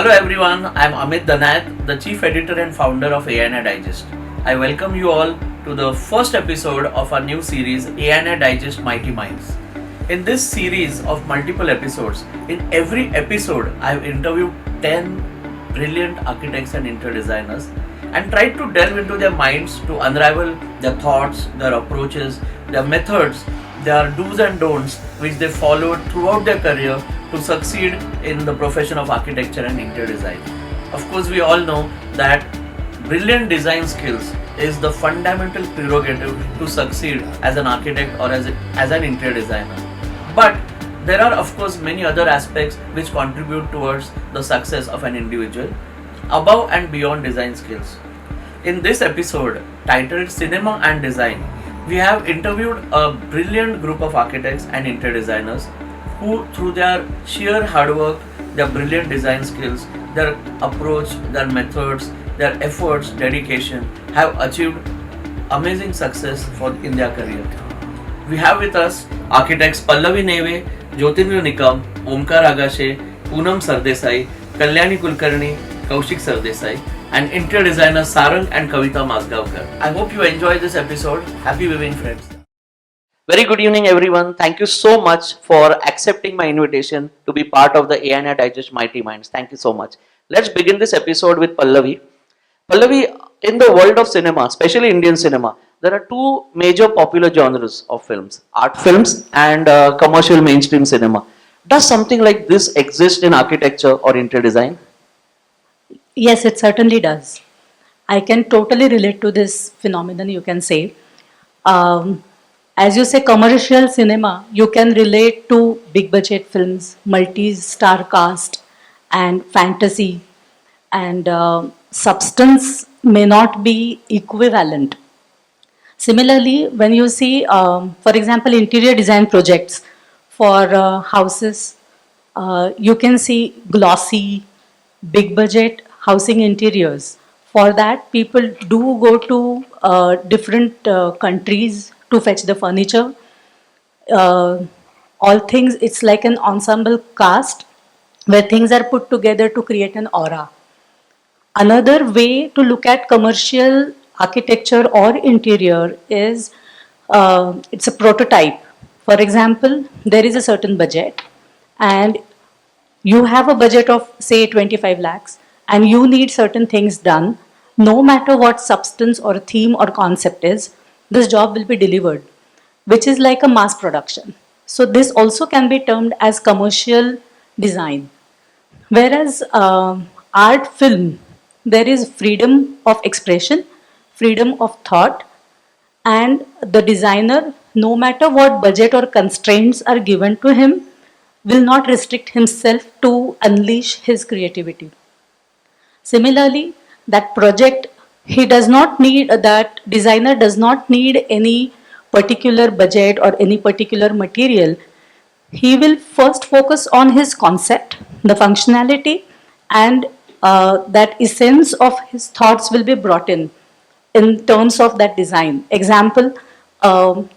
Hello everyone, I am Amit Danayat, the Chief Editor and Founder of ANA Digest. I welcome you all to the first episode of our new series ANA Digest Mighty Minds. In this series of multiple episodes, in every episode I have interviewed 10 brilliant architects and interior designers and tried to delve into their minds to unravel their thoughts, their approaches, their methods, their do's and don'ts which they followed throughout their career to succeed in the profession of architecture and interior design. Of course, we all know that brilliant design skills is the fundamental prerogative to succeed as an architect or as an interior designer. But there are of course many other aspects which contribute towards the success of an individual above and beyond design skills. In this episode titled Cinema and Design, we have interviewed a brilliant group of architects and interior designers who, through their sheer hard work, their brilliant design skills, their approach, their methods, their efforts, dedication, have achieved amazing success in their career. We have with us architects Pallavi Neve, Jyotindra Nikam, Omkar Agashe, Poonam Sardesai, Kalyani Kulkarni, Kaushik Sardesai, and interior designers Sarang and Kavita Masgavkar. I hope you enjoy this episode. Happy viewing, friends. Very good evening, everyone. Thank you so much for accepting my invitation to be part of the ANA Digest Mighty Minds. Thank you so much. Let's begin this episode with Pallavi. Pallavi, in the world of cinema, especially Indian cinema, there are two major popular genres of films: art films and commercial mainstream cinema. Does something like this exist in architecture or interior design? Yes, it certainly does. I can totally relate to this phenomenon, you can say. Um, as you say, commercial cinema, you can relate to big budget films, multi star cast, and fantasy, and substance may not be equivalent. Similarly, when you see, for example, interior design projects for houses, you can see glossy, big budget housing interiors. For that, people do go to different countries to fetch the furniture. Uh, all things, it's like an ensemble cast where things are put together to create an aura. Another way to look at commercial architecture or interior is it's a prototype. For example, there is a certain budget, and you have a budget of say 25 lakhs, and you need certain things done. No matter what substance or theme or concept is, this job will be delivered, which is like a mass production. So, this also can be termed as commercial design. Whereas art film, there is freedom of expression, freedom of thought, and the designer, no matter what budget or constraints are given to him, will not restrict himself to unleash his creativity. Similarly, that project, he does not need, that designer does not need any particular budget or any particular material. He will first focus on his concept, the functionality, and that essence of his thoughts will be brought in terms of that design. Example, um,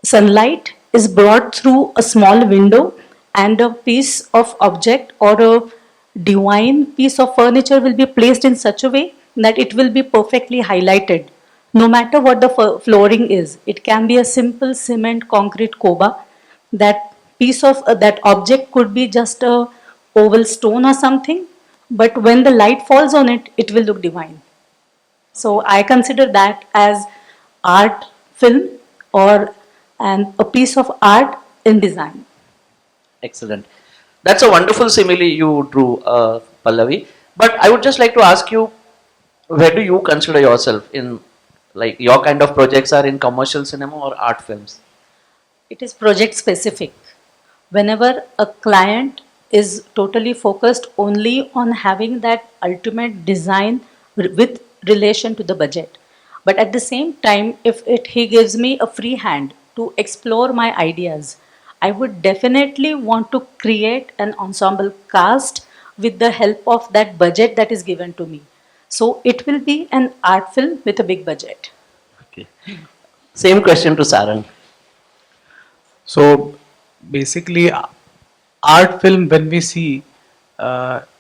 sunlight is brought through a small window, and a piece of object or a divine piece of furniture will be placed in such a way that it will be perfectly highlighted no matter what the flooring is. It can be a simple cement concrete koba. That piece of that object could be just a oval stone or something, but when the light falls on it, it will look divine. So I consider that as art film, or a piece of art in design. Excellent. That's a wonderful simile you drew, Pallavi. But I would just like to ask you, where do you consider yourself in, like, your kind of projects are in commercial cinema or art films? It is project specific. Whenever a client is totally focused only on having that ultimate design with relation to the budget. But at the same time, if he gives me a free hand to explore my ideas, I would definitely want to create an ensemble cast with the help of that budget that is given to me. So it will be an art film with a big budget. Okay. Same question to Sarang. So basically, art film, when we see,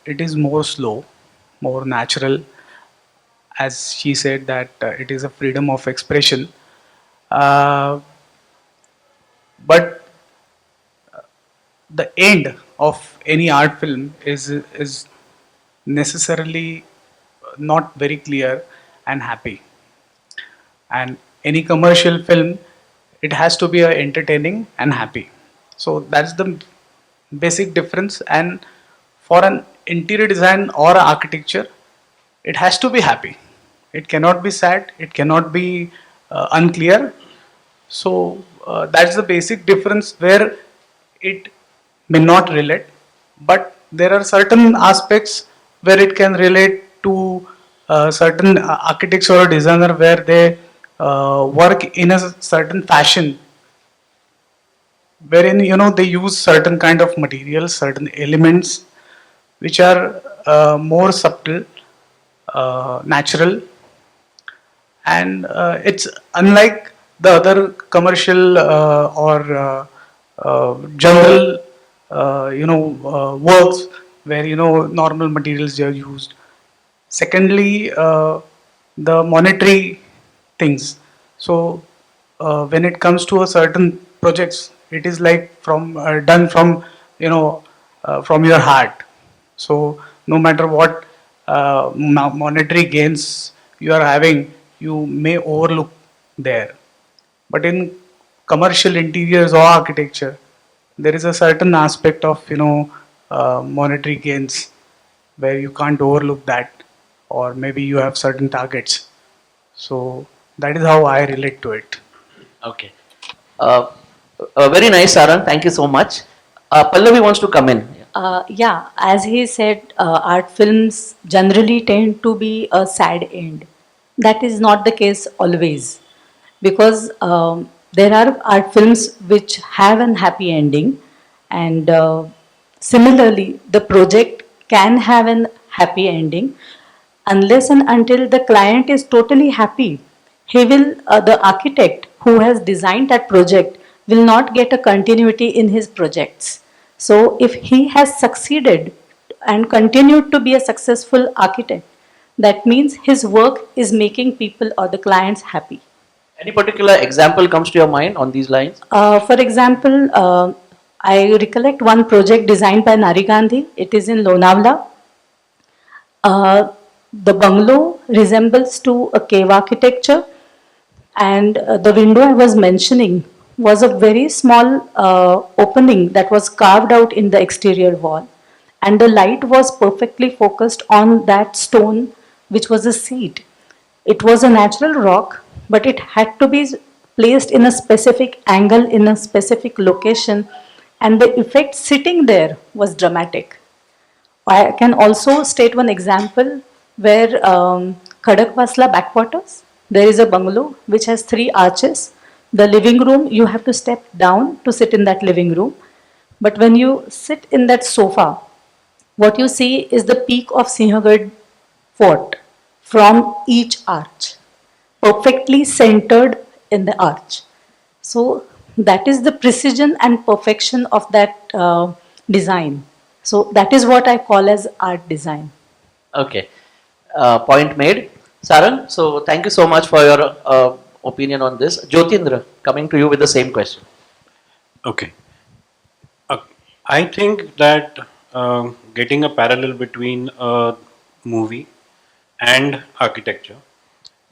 it is more slow, more natural. As she said that it is a freedom of expression. Uh, but the end of any art film is necessarily not very clear and happy. And any commercial film, it has to be entertaining and happy. So that's the basic difference. And for an interior design or architecture, it has to be happy. It cannot be sad. It cannot be unclear. So that's the basic difference where it may not relate, but there are certain aspects where it can relate to certain architects or designer where they work in a certain fashion wherein they use certain kind of materials, certain elements which are more subtle, natural, and it's unlike the other commercial or general works where normal materials are used. Secondly, the monetary things. So when it comes to a certain projects, it is like from done from from your heart. So no matter what monetary gains you are having, you may overlook there. But in commercial interiors or architecture, there is a certain aspect of monetary gains where you can't overlook that, or maybe you have certain targets. So that is how I relate to it. Okay. Uh, very nice, Sarang. Thank you so much. Pallavi wants to come in. Yeah, as he said, art films generally tend to be a sad end. That is not the case always, because there are art films which have an happy ending, and similarly, the project can have an happy ending unless and until the client is totally happy. He will, the architect who has designed that project will not get a continuity in his projects. So, if he has succeeded and continued to be a successful architect, that means his work is making people or the clients happy. Any particular example comes to your mind on these lines? For example, I recollect one project designed by Nari Gandhi. It is in Lonavala. Uh, the bungalow resembles to a cave architecture, and the window I was mentioning was a very small opening that was carved out in the exterior wall, and the light was perfectly focused on that stone, which was a seat. It was a natural rock, but it had to be placed in a specific angle in a specific location, and the effect sitting there was dramatic. I can also state one example where Khadakwasla backwaters, there is a bungalow which has three arches. The living room, you have to step down to sit in that living room. But when you sit in that sofa, what you see is the peak of Sinhagad fort from each arch, perfectly centered in the arch. So that is the precision and perfection of that design. So that is what I call as art design. Okay. Point made. Sarang, so thank you so much for your opinion on this. Jyotindra, coming to you with the same question. Okay. Uh, I think that getting a parallel between a movie and architecture,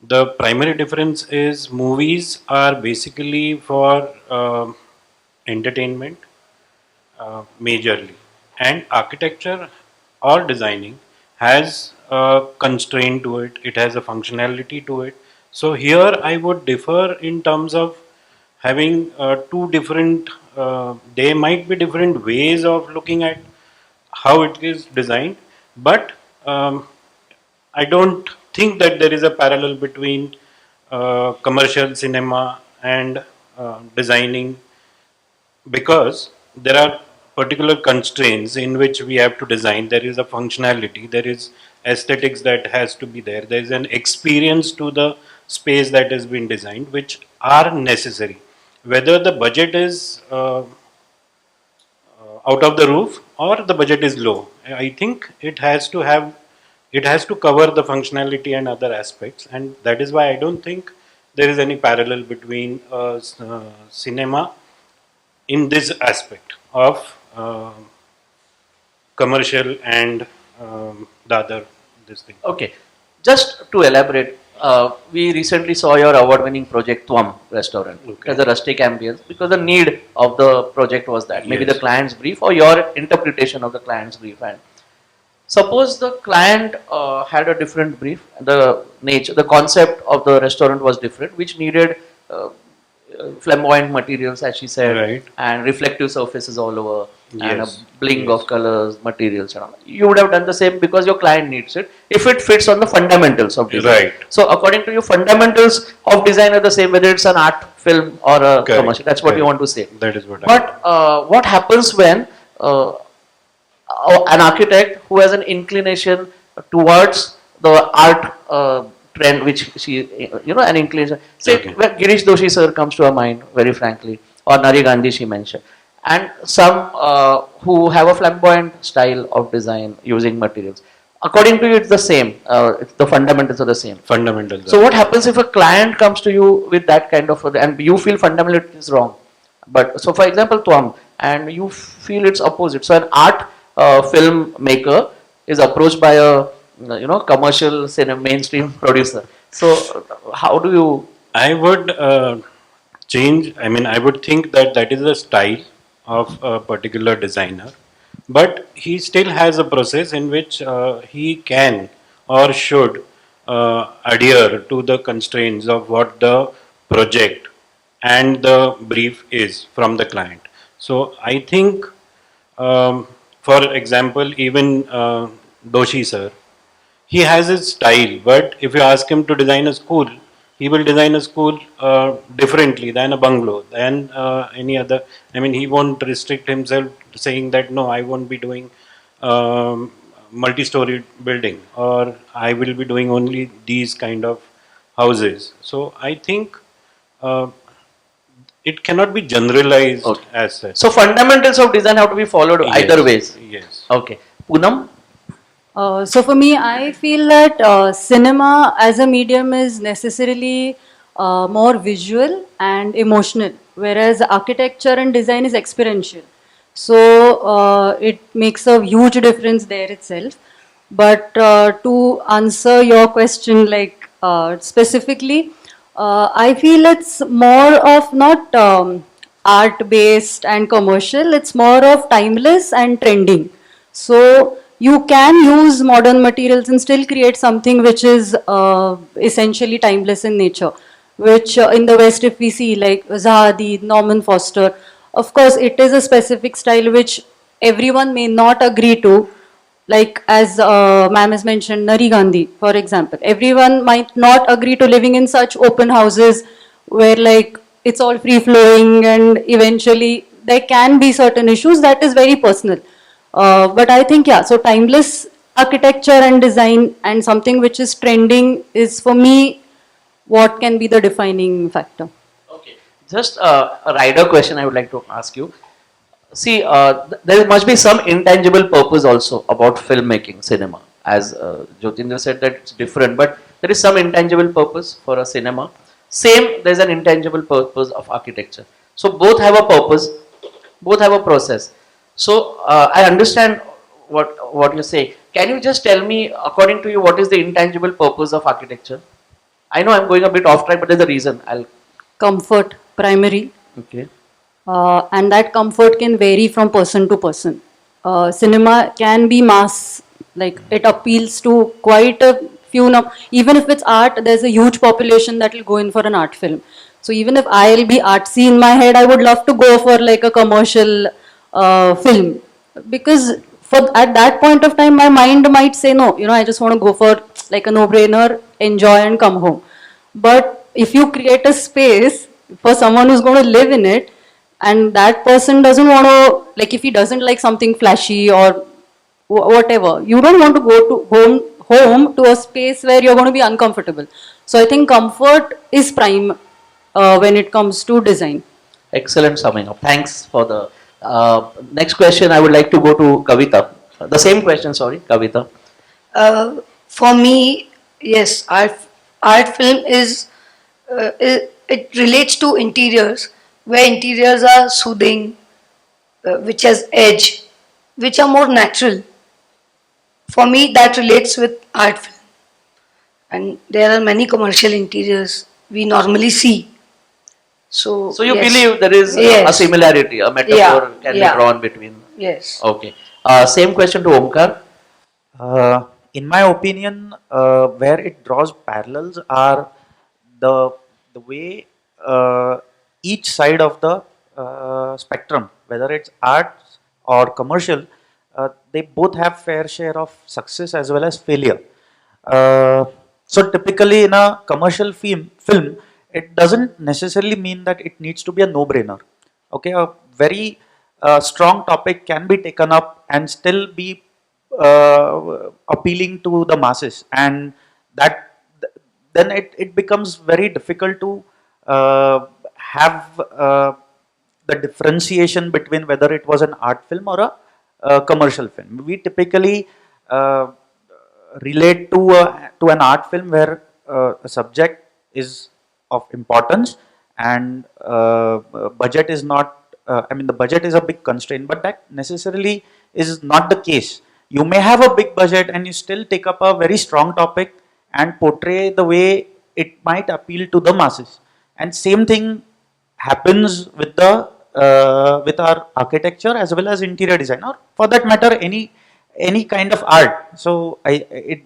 the primary difference is movies are basically for entertainment majorly, and architecture or designing has a constraint to it, it has a functionality to it. So here I would differ in terms of having two different they might be different ways of looking at how it is designed, but I don't think that there is a parallel between commercial cinema and designing, because there are particular constraints in which we have to design. There is a functionality, there is aesthetics that has to be there, there is an experience to the space that has been designed, which are necessary. Whether the budget is out of the roof, or the budget is low. I think it has to have, it has to cover the functionality and other aspects, and that is why I don't think there is any parallel between cinema in this aspect of commercial and the other this thing. Okay, just to elaborate, we recently saw your award-winning project Twam restaurant Okay. as a rustic ambience because the need of the project was that maybe Yes. the client's brief or your interpretation of the client's brief. And suppose the client had a different brief, the nature, the concept of the restaurant was different, which needed flamboyant materials, as she said, Right. and reflective surfaces all over, and a Yes, bling yes. of colors, materials, and all. You would have done the same because your client needs it if it fits on the fundamentals of design. Right. So, according to you, fundamentals of design are the same whether it's an art film or a Correct, commercial. That's what you correct. want to say. That is what I But what happens when an architect who has an inclination towards the art trend, which she, an inclination. Say, Okay. when Girish Doshi sir comes to our mind, very frankly, or Nari Gandhi she mentioned, and some who have a flamboyant style of design using materials. According to you, it's the same. The fundamentals are the same. fundamentals. So what happens if a client comes to you with that kind of, and you feel fundamentally it is wrong? But so for example, Twam, and you feel it's opposite. So an art film maker is approached by a commercial cinema mainstream producer. So how do you? I would change. I mean, I would think that that is the style of a particular designer, but he still has a process in which he can or should adhere to the constraints of what the project and the brief is from the client. So I think, for example, even Doshi sir, he has his style, but if you ask him to design a school, he will design a school differently than a bungalow, than any other. I mean, he won't restrict himself to saying that no, I won't be doing multi-story building, or I will be doing only these kind of houses. So I think it cannot be generalized Okay. as such. So fundamentals of design have to be followed either Yes, ways. Yes. Okay, Poonam. So for me, I feel that cinema as a medium is necessarily more visual and emotional, whereas architecture and design is experiential. So it makes a huge difference there itself. But to answer your question, like specifically, I feel it's more of not art based and commercial, it's more of timeless and trending. So you can use modern materials and still create something which is essentially timeless in nature, which in the West, if we see like Zaha Hadid, Norman Foster, of course it is a specific style which everyone may not agree to. Like as ma'am has mentioned, Nari Gandhi, for example, everyone might not agree to living in such open houses where like it's all free flowing, and eventually there can be certain issues that is very personal. But I think, yeah, so timeless architecture and design and something which is trending is for me what can be the defining factor. Okay, just a rider question I would like to ask you. See, there must be some intangible purpose also about filmmaking, cinema. As Jyotinder said that it's different, but there is some intangible purpose for a cinema. Same, there's an intangible purpose of architecture. So both have a purpose, both have a process. So I understand what you say. Can you just tell me, according to you, what is the intangible purpose of architecture? I know I'm going a bit off track, but there's a reason. Comfort, primary. Okay. And that comfort can vary from person to person. Cinema can be mass, like it appeals to quite a few, even if it's art, there's a huge population that will go in for an art film. So even if I'll be artsy in my head, I would love to go for like a commercial film, because for at that point of time my mind might say no, I just want to go for like a no-brainer, enjoy and come home. But if you create a space for someone who's going to live in it, and that person doesn't want to, like if he doesn't like something flashy or whatever, you don't want to go to home to a space where you're going to be uncomfortable. So I think comfort is prime when it comes to design. Excellent summing up. Thanks for the Next question, I would like to go to Kavita. The same question, sorry, Kavita. For me, yes, art film is it relates to interiors, where interiors are soothing, which has edge, which are more natural. For me, that relates with art film, and there are many commercial interiors we normally see. So, So you yes. believe there is a Yes. similarity, a metaphor Yeah, can be yeah. drawn between. Yes. Okay. Same question to Omkar. In my opinion, where it draws parallels are the the way each side of the spectrum, whether it's arts or commercial, they both have fair share of success as well as failure. So typically in a commercial film, it doesn't necessarily mean that it needs to be a no-brainer. Okay, a very strong topic can be taken up and still be appealing to the masses, and that then it becomes very difficult to have the differentiation between whether it was an art film or a commercial film. We typically relate to an art film where a subject is of importance and budget is not. I mean, the budget is a big constraint, but that necessarily is not the case. You may have a big budget and you still take up a very strong topic and portray the way it might appeal to the masses. And same thing happens with the with our architecture as well as interior design, or for that matter any kind of art. So it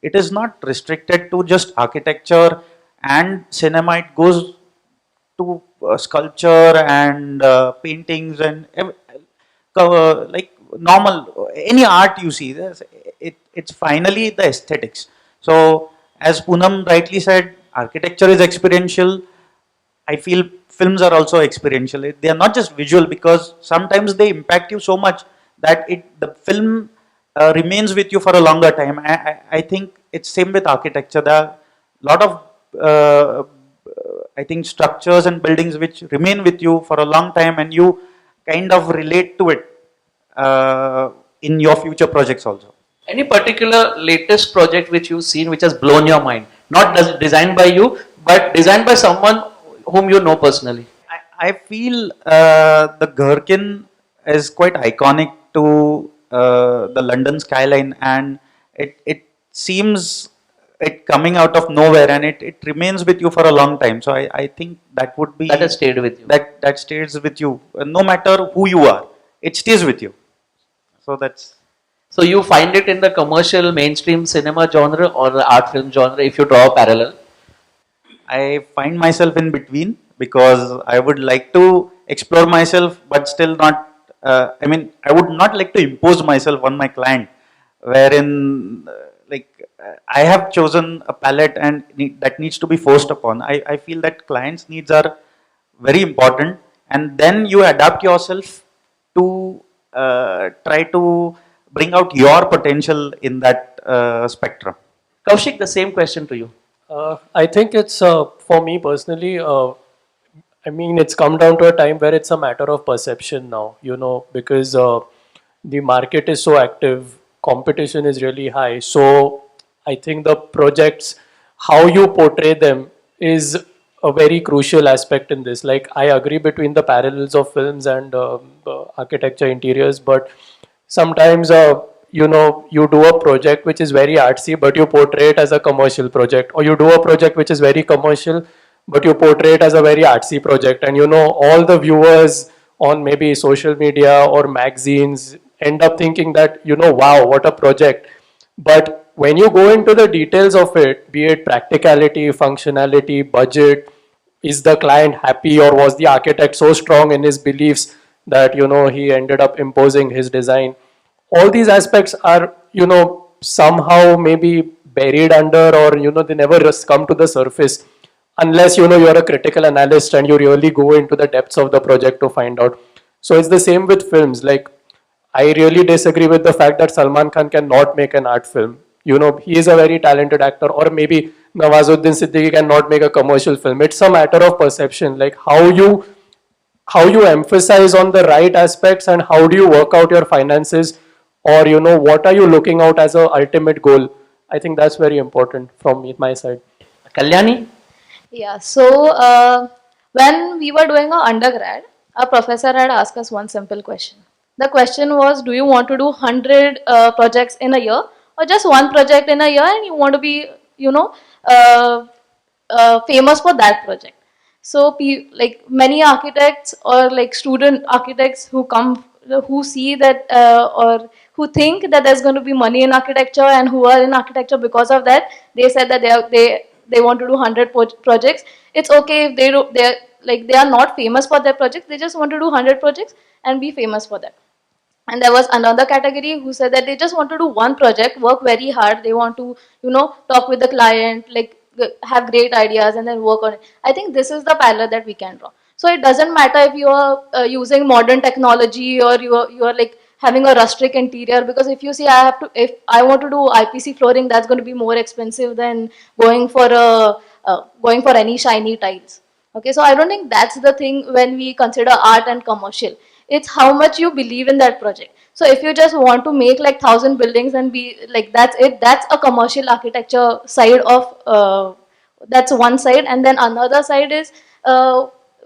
is not restricted to just architecture and cinema. It goes to sculpture and paintings and like normal any art you see. It's finally the aesthetics. So as Poonam rightly said, architecture is experiential. I feel films are also experiential. They are not just visual, because sometimes they impact you so much that the film remains with you for a longer time. I think it's same with architecture. There are a lot of I think structures and buildings which remain with you for a long time, and you kind of relate to it in your future projects also. Any particular latest project which you've seen which has blown your mind? Not designed by you, but designed by someone whom you know personally. I feel the Gherkin is quite iconic to the London skyline, and it seems it coming out of nowhere, and it remains with you for a long time. So I think that would be That has stayed with you. that stays with you no matter who you are. It stays with you. So that's. So you find it in the commercial mainstream cinema genre or the art film genre if you draw a parallel? I find myself in between, because I would like to explore myself, but still not. I mean, I would not like to impose myself on my client, wherein I have chosen a palette and that needs to be forced upon. I feel that clients' needs are very important, and then you adapt yourself to try to bring out your potential in that spectrum. Kaushik, the same question to you. I think it's for me personally. I mean, it's come down to a time where it's a matter of perception now. You know, because the market is so active, competition is really high. So I think the projects, how you portray them, is a very crucial aspect in this. Like, I agree between the parallels of films and architecture interiors, but sometimes you know, you do a project which is very artsy but you portray it as a commercial project, or you do a project which is very commercial but you portray it as a very artsy project, and you know, all the viewers on maybe social media or magazines end up thinking that, you know, wow, what a project. But when you go into the details of it, be it practicality, functionality, budget, is the client happy, or was the architect so strong in his beliefs that, you know, he ended up imposing his design? All these aspects are, you know, somehow maybe buried under, or, you know, they never just come to the surface unless, you know, you're a critical analyst and you really go into the depths of the project to find out. So it's the same with films. Like, I really disagree with the fact that Salman Khan cannot make an art film. You know, he is a very talented actor, or maybe Nawazuddin Siddiqui cannot make a commercial film. It's a matter of perception, like how you emphasize on the right aspects and how do you work out your finances, or what are you looking out as a ultimate goal. I think that's very important from my side. Kalyani? Yeah, so when we were doing our undergrad, our professor had asked us one simple question. The question was, do you want to do 100 projects in a year, or just one project in a year and you want to be, uh, famous for that project? So, like many architects or like student architects who come, who see that or who think that there's going to be money in architecture and who are in architecture because of that, they said that they want to do 100 projects. It's okay if they are not famous for their projects. They just want to do 100 projects and be famous for that. And there was another category who said that they just want to do one project, work very hard. They want to, talk with the client, like have great ideas and then work on it. I think this is the parallel that we can draw. So it doesn't matter if you are using modern technology or you are like having a rustic interior, because if you see if I want to do IPC flooring, that's going to be more expensive than going for going for any shiny tiles. Okay, so I don't think that's the thing when we consider art and commercial. It's how much you believe in that project. So if you just want to make like 1,000 buildings and be like, that's it, that's a commercial architecture side of that's one side. And then another side is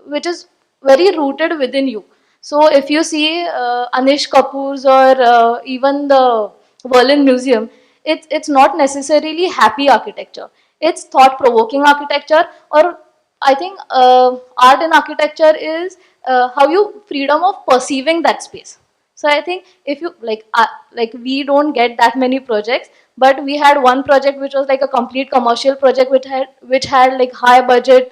which is very rooted within you. So if you see Anish Kapoor's or even the Berlin Museum, it's not necessarily happy architecture. It's thought-provoking architecture, or I think art in architecture is how you freedom of perceiving that space. So I think if you like we don't get that many projects, but we had one project which was like a complete commercial project which had like high budget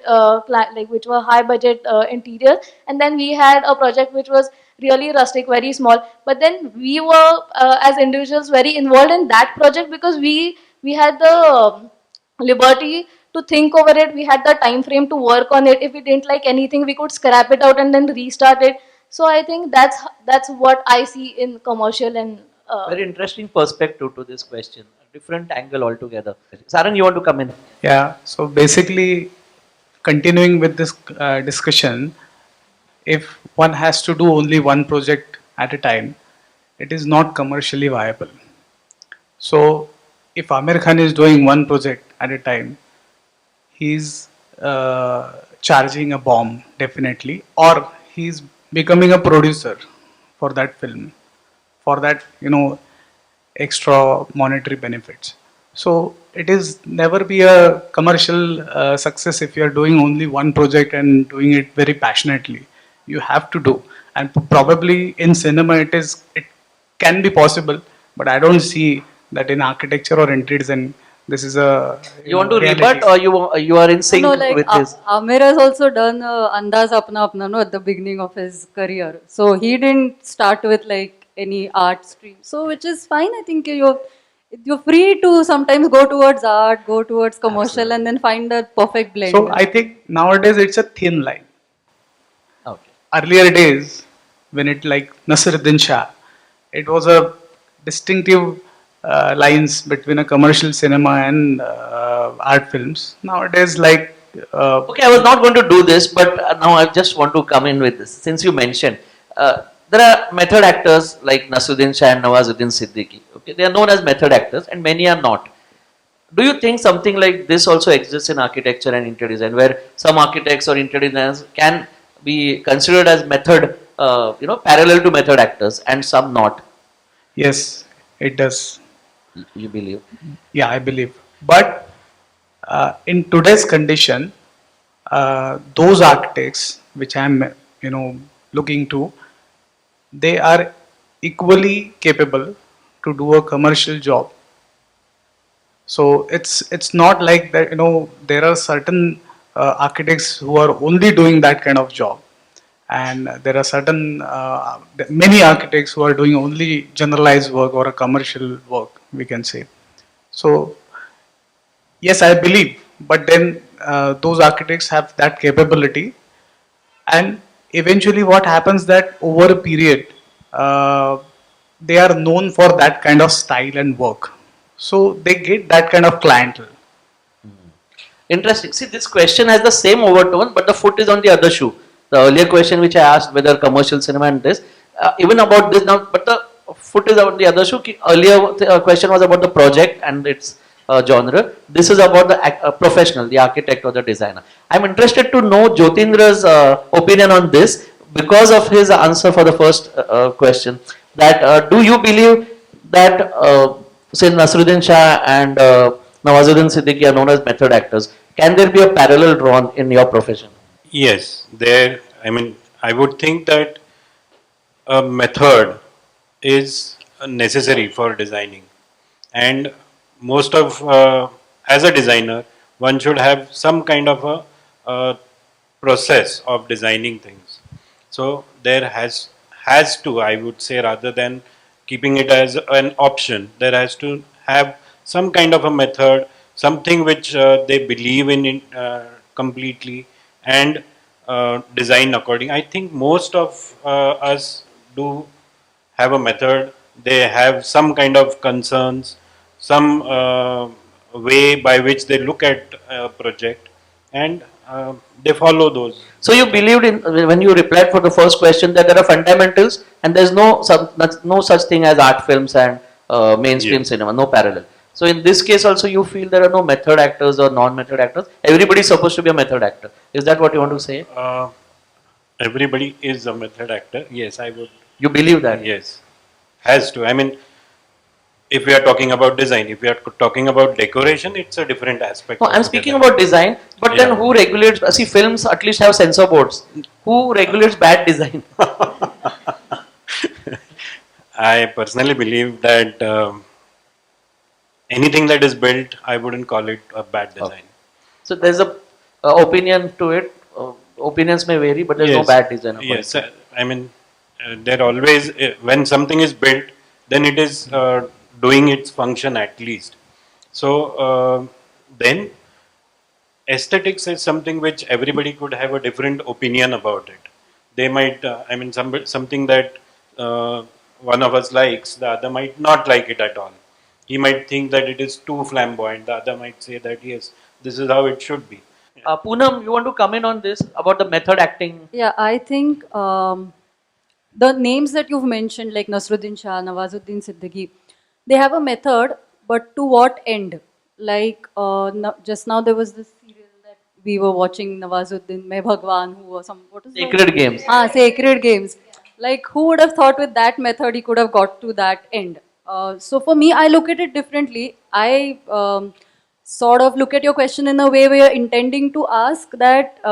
which were high budget interiors, and then we had a project which was really rustic, very small. But then we were as individuals very involved in that project because we had the liberty to think over it. We had the time frame to work on it. If we didn't like anything, we could scrap it out and then restart it. So I think that's what I see in commercial and Very interesting perspective to this question. A different angle altogether. Saran, you want to come in? Yeah, so basically, continuing with this discussion, if one has to do only one project at a time, it is not commercially viable. So, if Amir Khan is doing one project at a time, he's charging a bomb, definitely, or he's becoming a producer for that film, for that, extra monetary benefits. So it is never be a commercial success if you are doing only one project and doing it very passionately. You have to do, and probably in cinema it can be possible, but I don't see that in architecture or interior design. This is a You want to reality. rebut, or you are in sync No, like with this? Amir has also done Andaz Apna Apna no, at the beginning of his career. So he didn't start with like any art stream. So which is fine. I think you're free to sometimes go towards art, go towards commercial, and then find the perfect blend. So I think nowadays it's a thin line. Okay. Earlier days, when it like Nasiruddin Shah, it was a distinctive lines between a commercial cinema and art films. Nowadays, like Okay, I was not going to do this, but now I just want to come in with this. Since you mentioned, there are method actors like Nasuddin Shah and Nawazuddin Siddiqui. Okay, they are known as method actors, and many are not. Do you think something like this also exists in architecture and interior design, where some architects or interior designers can be considered as method, parallel to method actors, and some not? yes, it does. You believe? Yeah, I believe. But in today's condition, those architects which I'm, looking to, they are equally capable to do a commercial job. So it's not like that. There are certain architects who are only doing that kind of job, and there are certain many architects who are doing only generalized work or a commercial work, we can say. So yes, I believe, but then those architects have that capability, and eventually what happens that over a period they are known for that kind of style and work, so they get that kind of clientele. Interesting. See, this question has the same overtone, but the foot is on the other shoe. the earlier question which I asked whether commercial cinema and this, even about this now, but the foot is on the other shoe. Earlier question was about the project and its genre. This is about the professional, the architect or the designer. I'm interested to know Jyotindra's opinion on this because of his answer for the first question. That do you believe that say Nasruddin Shah and Nawazuddin Siddiqui are known as method actors? Can there be a parallel drawn in your profession? Yes, there. I mean, I would think that a method is necessary for designing, and most of as a designer, one should have some kind of a process of designing things. So there has to, I would say, rather than keeping it as an option, there has to have some kind of a method, something which they believe in completely, and design according. I think most of us do have a method. They have some kind of concerns, some way by which they look at a project, and they follow those. So you believed in when you replied for the first question that there are fundamentals and there's no such thing as art films and mainstream Yes. cinema, no parallel. So in this case also you feel there are no method actors or non-method actors. Everybody is supposed to be a method actor. Is that what you want to say? Everybody is a method actor. Yes, I would. You believe that? Yes, has to. I mean, if we are talking about design, if we are talking about decoration, it's a different aspect. No, I'm speaking altogether. about design, but Yeah. then who regulates? See, films at least have censor boards. Who regulates bad design? I personally believe that anything that is built, I wouldn't call it a bad design. So there's a opinion to it. Opinions may vary, but there's no Yes. bad design. Yes, I mean, there always, when something is built, then it is doing its function at least. So then aesthetics is something which everybody could have a different opinion about it. They might, I mean, something that one of us likes, the other might not like it at all. He might think that it is too flamboyant. The other might say that yes, this is how it should be. Poonam, you want to come in on this about the method acting? Yeah, I think the names that you've mentioned, like Nasruddin Shah, Nawazuddin Siddiqui, they have a method, but to what end? Like just now there was this serial that we were watching, Nawazuddin, Main Bhagwan, who was some, what is the- Sacred Games. Sacred Games. Like, who would have thought with that method he could have got to that end? So for me, I look at it differently. I sort of look at your question in a way where you're intending to ask that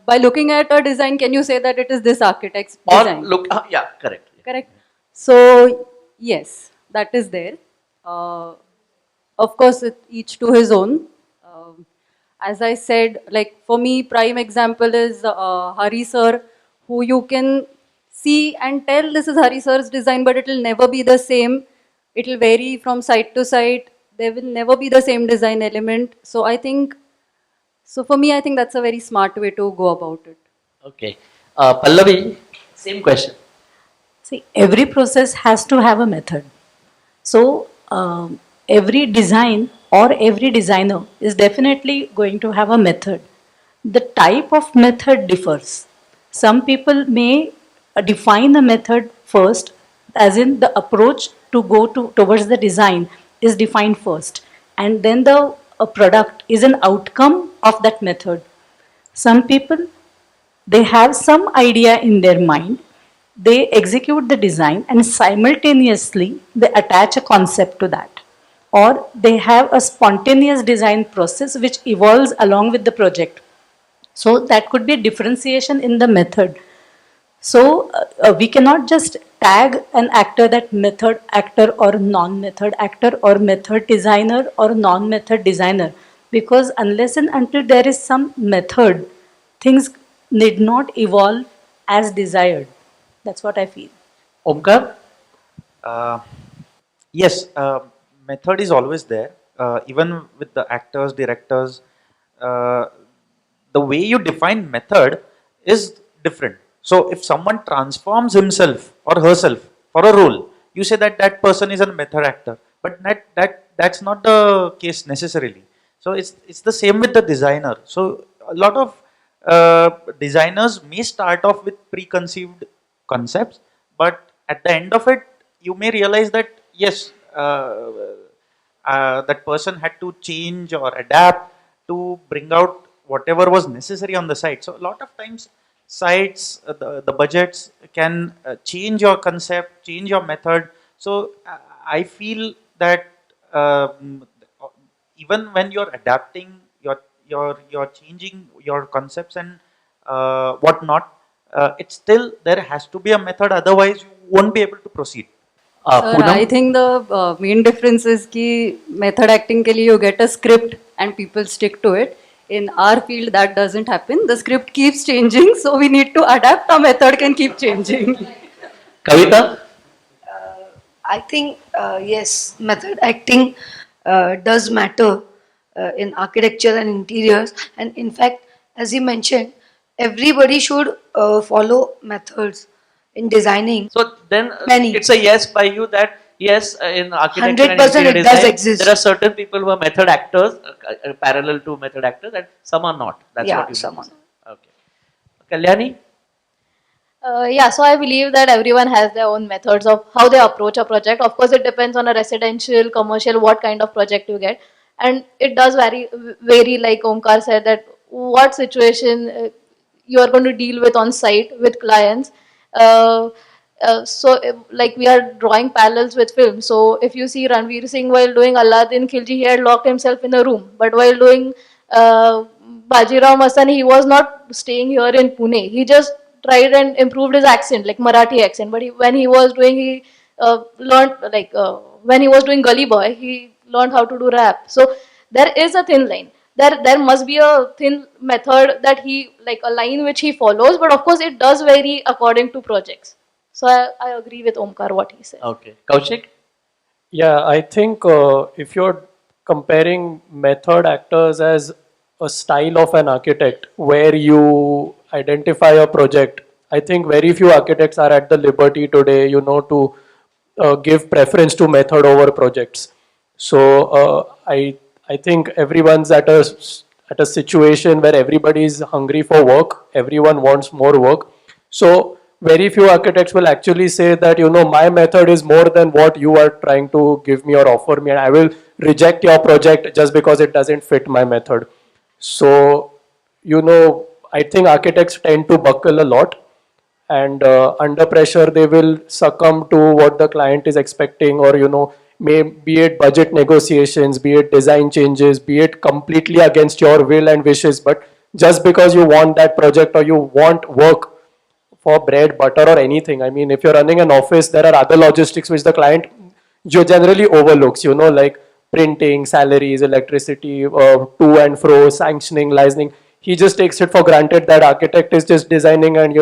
by looking at a design, can you say that it is this architect's Or design? look, yeah, correct. Correct. So yes, that is there. Of course, each to his own. As I said, like for me, prime example is Hari sir, who you can see and tell this is Hari sir's design, but it will never be the same. It will vary from site to site. There will never be the same design element. So I think, so for me, I think that's a very smart way to go about it. Okay. Pallavi, same question. See, every process has to have a method. So, every design or every designer is definitely going to have a method. The type of method differs. Some people may define the method first, as in the approach to go towards the design is defined first, and then the product is an outcome of that method. Some people, they have some idea in their mind, they execute the design and simultaneously they attach a concept to that, or they have a spontaneous design process which evolves along with the project. So that could be a differentiation in the method. So we cannot just tag an actor that method actor or non-method actor or method designer or non-method designer, because unless and until there is some method, things need not evolve as desired. That's what I feel. Omkar? Yes, method is always there. Even with the actors, directors, the way you define method is different. So if someone transforms himself or herself for a role, you say that that person is a method actor, but that's not the case necessarily. So it's the same with the designer. So a lot of designers may start off with preconceived concepts, but at the end of it, you may realize that yes, that person had to change or adapt to bring out whatever was necessary on the site. So a lot of times, sites, the budgets can change your concept, change your method. So I feel that even when you're adapting, you're changing your concepts and whatnot. It's still there has to be a method. Otherwise, you won't be able to proceed. Sir, I think the main difference is कि method acting के लिए you get a script and people stick to it. In our field, that doesn't happen. The script keeps changing, so we need to adapt. Our method can keep changing. Kavita? I think yes, method acting does matter in architecture and interiors, and in fact, as you mentioned, everybody should follow methods in designing. So then Many. it's a yes by you that yes, in architecture and 100% interior it does design, exist. there are certain people who are method actors, parallel to method actors, and some are not. That's Yeah, what you some mean. are Okay. Kalyani? Yeah, so I believe that everyone has their own methods of how they approach a project. Of course, it depends on a residential, commercial, what kind of project you get, and it does vary. Like Omkar said, that what situation you are going to deal with on site with clients. Uh, like we are drawing parallels with film. So if you see Ranveer Singh while doing Aladdin Khilji, he had locked himself in a room. But while doing Bajirao Mastani, he was not staying here in Pune. He just tried and improved his accent, like Marathi accent. But when he was doing, he learned when he was doing Gully Boy, he learned how to do rap. So there is a thin line. There must be a thin method that he like a line which he follows. But of course, it does vary according to projects. So I agree with Omkar what he said. Okay. Kaushik? Yeah, I think if you're comparing method actors as a style of an architect where you identify a project, I think very few architects are at the liberty today, to give preference to method over projects. So I think everyone's at a situation where everybody is hungry for work, everyone wants more work. So very few architects will actually say that my method is more than what you are trying to give me or offer me, and I will reject your project just because it doesn't fit my method. So I think architects tend to buckle a lot, and under pressure they will succumb to what the client is expecting, or be it budget negotiations, be it design changes, be it completely against your will and wishes, but just because you want that project or you want work for bread, butter, or anything. I mean, if you're running an office, there are other logistics which the client generally overlooks, like printing, salaries, electricity, to and fro, sanctioning, licensing. He just takes it for granted that architect is just designing, and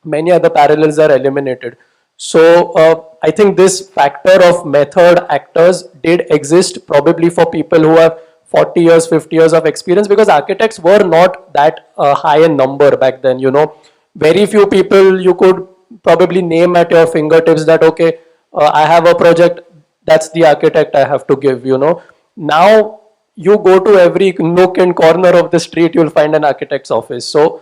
many other parallels are eliminated. So I think this factor of method actors did exist probably for people who have 40 years, 50 years of experience, because architects were not that high in number back then. Very few people you could probably name at your fingertips that, okay, I have a project, that's the architect I have to give. Now you go to every nook and corner of the street, you'll find an architect's office. So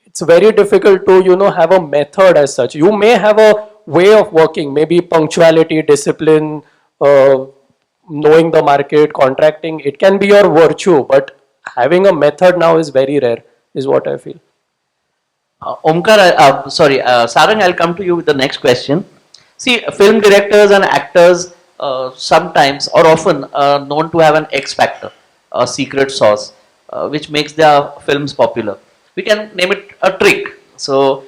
it's very difficult to have a method as such. You may have a way of working, maybe punctuality, discipline, knowing the market, contracting. It can be your virtue, but having a method now is very rare, is what I feel. Omkar, Sarang, I'll come to you with the next question. See, film directors and actors sometimes or often known to have an X factor, a secret sauce, which makes their films popular. We can name it a trick. So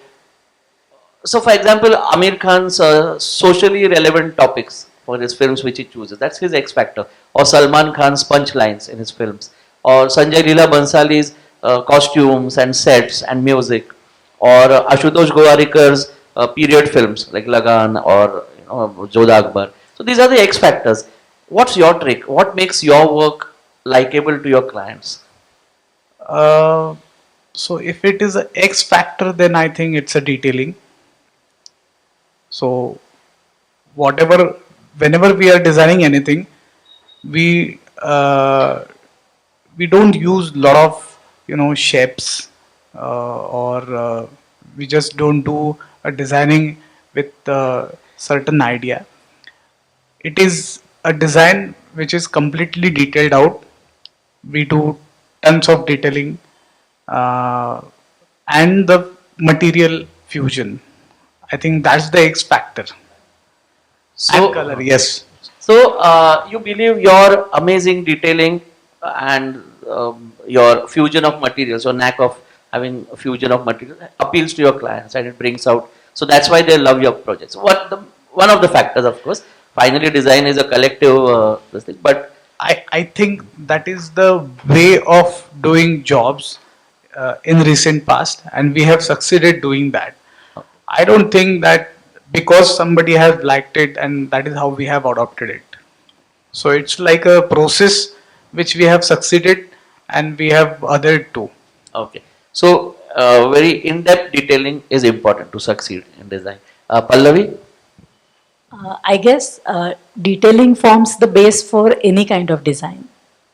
for example, Amir Khan's socially relevant topics for his films which he chooses, that's his X factor. Or Salman Khan's punchlines in his films. Or Sanjay Leela Bansali's costumes and sets and music. Or Ashutosh Gowarikar's period films like Lagan or Jodha Akbar. So these are the X factors. What's your trick? What makes your work likable to your clients? So if it is a X factor, then I think it's a detailing. So whenever we are designing anything, we don't use a lot of shapes, or we just don't do a designing with certain idea. It is a design which is completely detailed out. We do tons of detailing, uh, and the material fusion. I think that's the X factor. And color, yes. So you believe your amazing detailing and your fusion of materials, your knack of having a fusion of materials appeals to your clients and it brings out. So that's why they love your projects. One of the factors, of course. Finally, design is a collective this thing, but I think that is the way of doing jobs in recent past, and we have succeeded doing that. I don't think that because somebody has liked it and that is how we have adopted it. So it's like a process which we have succeeded and we have adhered to. okay. So very in-depth detailing is important to succeed in design. Pallavi. I guess detailing forms the base for any kind of design.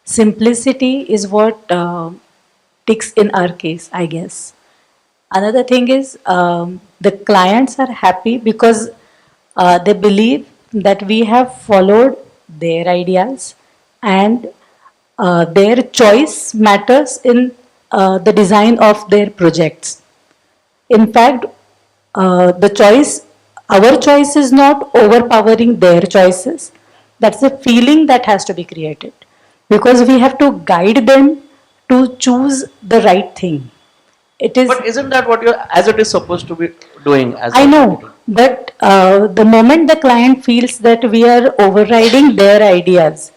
Simplicity is what ticks in our case, I guess. Another thing is the clients are happy because they believe that we have followed their ideas and their choice matters in the design of their projects. In fact, our choice is not overpowering their choices. That's a feeling that has to be created because we have to guide them to choose the right thing. It is. But isn't that what you're, as it is supposed to be doing? As I a know, marketing? but the moment the client feels that we are overriding their ideas,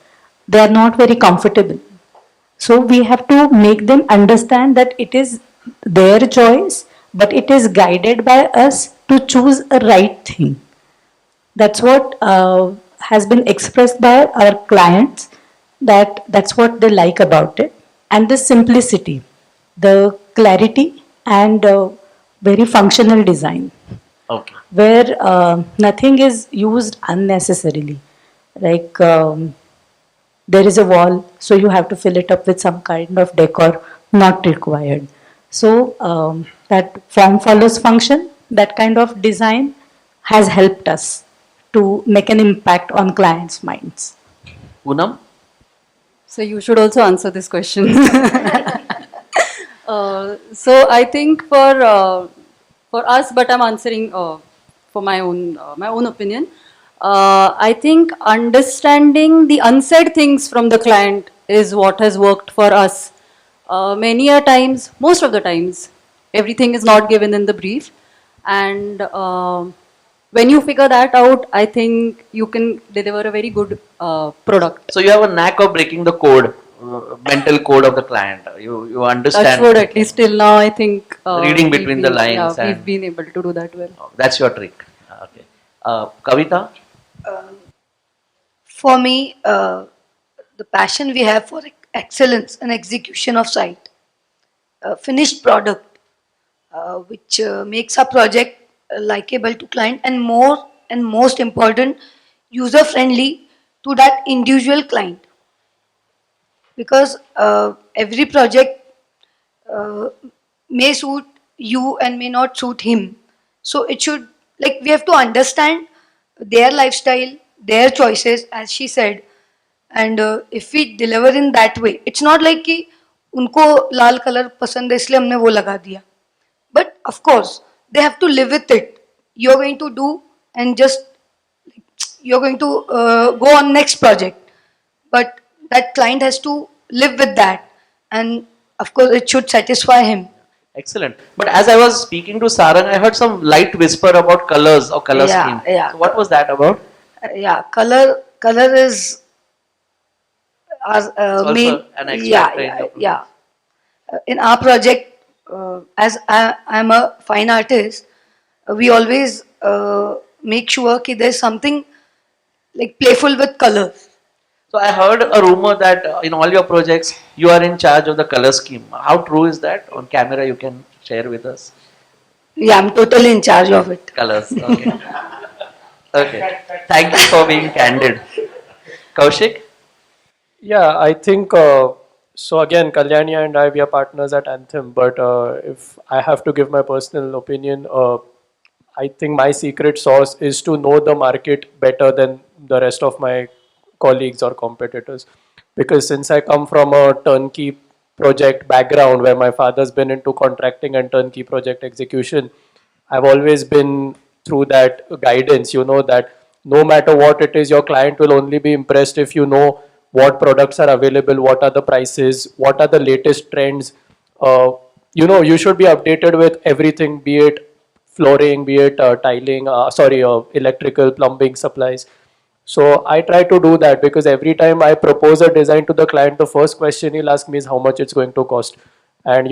they are not very comfortable. So we have to make them understand that it is their choice, but it is guided by us to choose a right thing. That's what has been expressed by our clients. That's what they like about it, and the simplicity, the clarity, and very functional design Okay. where nothing is used unnecessarily. Like there is a wall, so you have to fill it up with some kind of decor not required. So that form follows function, that kind of design has helped us to make an impact on clients' minds. Poonam? So you should also answer this question. So I think for us, but I'm answering for my own opinion. I think understanding the unsaid things from the client is what has worked for us. Many a times, most of the times, everything is not given in the brief, and when you figure that out, I think you can deliver a very good product. So you have a knack of breaking the code, mental code of the client. You understand. Touch wood, at least till now, I think. Reading we've between the been- lines Yeah, and- we've been able to do that well. That's your trick. Okay. Kavita? For me, the passion we have for excellence and execution of site, finished product, which makes our project likable to client and more and most important, user friendly to that individual client. Because every project may suit you and may not suit him. So it should, like, we have to understand their lifestyle, their choices, as she said. And if we deliver in that way, it's not like कि उनको लाल colour पसंद है इसलिए हमने वो लगा दिया. But of course, they have to live with it. You're going to do and just you're going to go on next project. But that client has to live with that, and of course, it should satisfy him. Excellent. But as I was speaking to Sarang, I heard some light whisper about colors or color Yeah, scheme. yeah. So what was that about? Yeah, color is our also main. an X Yeah, factor in yeah, your project. yeah. In our project, as I'm a fine artist, we always make sure that there's something like playful with colors. So I heard a rumor that in all your projects you are in charge of the color scheme. How true is that? On camera you can share with us. Yeah, I'm totally in charge of it. Colors. Okay. Okay. Thank you for being candid. Kaushik? Yeah, I think So again, Kalyani and I, we are partners at Anthem. But if I have to give my personal opinion, I think my secret sauce is to know the market better than the rest of my colleagues or competitors. Because since I come from a turnkey project background where my father's been into contracting and turnkey project execution, I've always been through that guidance, that no matter what it is, your client will only be impressed if you know what products are available, what are the prices, what are the latest trends. Uh, you should be updated with everything, be it flooring, be it tiling, electrical, plumbing supplies. So I try to do that because every time I propose a design to the client, the first question he'll ask me is how much it's going to cost. And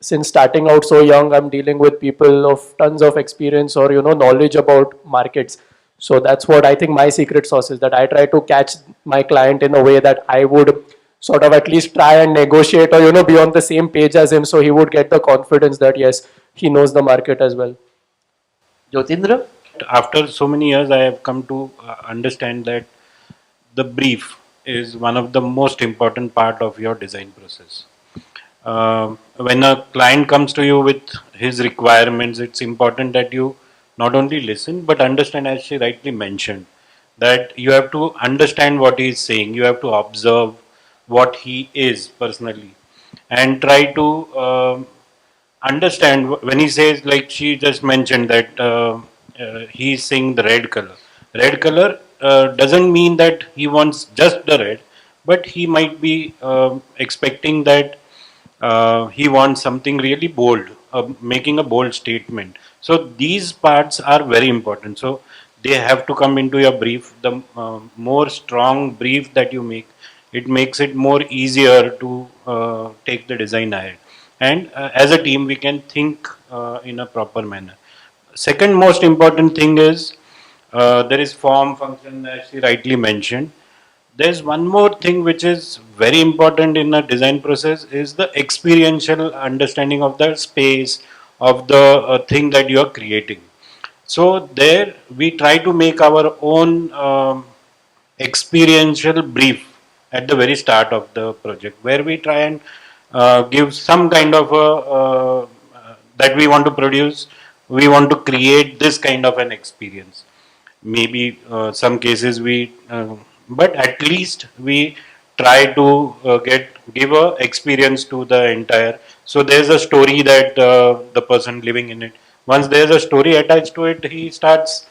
since starting out so young, I'm dealing with people of tons of experience or knowledge about markets. So that's what I think my secret sauce is, that I try to catch my client in a way that I would sort of at least try and negotiate or be on the same page as him, so he would get the confidence that yes, he knows the market as well. Jyotindra? After so many years, I have come to understand that the brief is one of the most important part of your design process. When a client comes to you with his requirements, it's important that you not only listen but understand, as she rightly mentioned, that you have to understand what he is saying, you have to observe what he is personally, and try to understand when he says, like she just mentioned, that he's saying the red color. Red color doesn't mean that he wants just the red, but he might be expecting that he wants something really bold, making a bold statement. So these parts are very important. So they have to come into your brief. The more strong brief that you make, it makes it more easier to take the design ahead. And as a team, we can think in a proper manner. Second most important thing is there is form function, as she rightly mentioned. There's one more thing which is very important in a design process is the experiential understanding of the space of the thing that you are creating. So there we try to make our own experiential brief at the very start of the project, where we try and give some kind of a that we want to produce. We want to create this kind of an experience. Maybe some cases we but at least we try to give a experience to the entire. So there's a story that the person living in it, once there's a story attached to it, he starts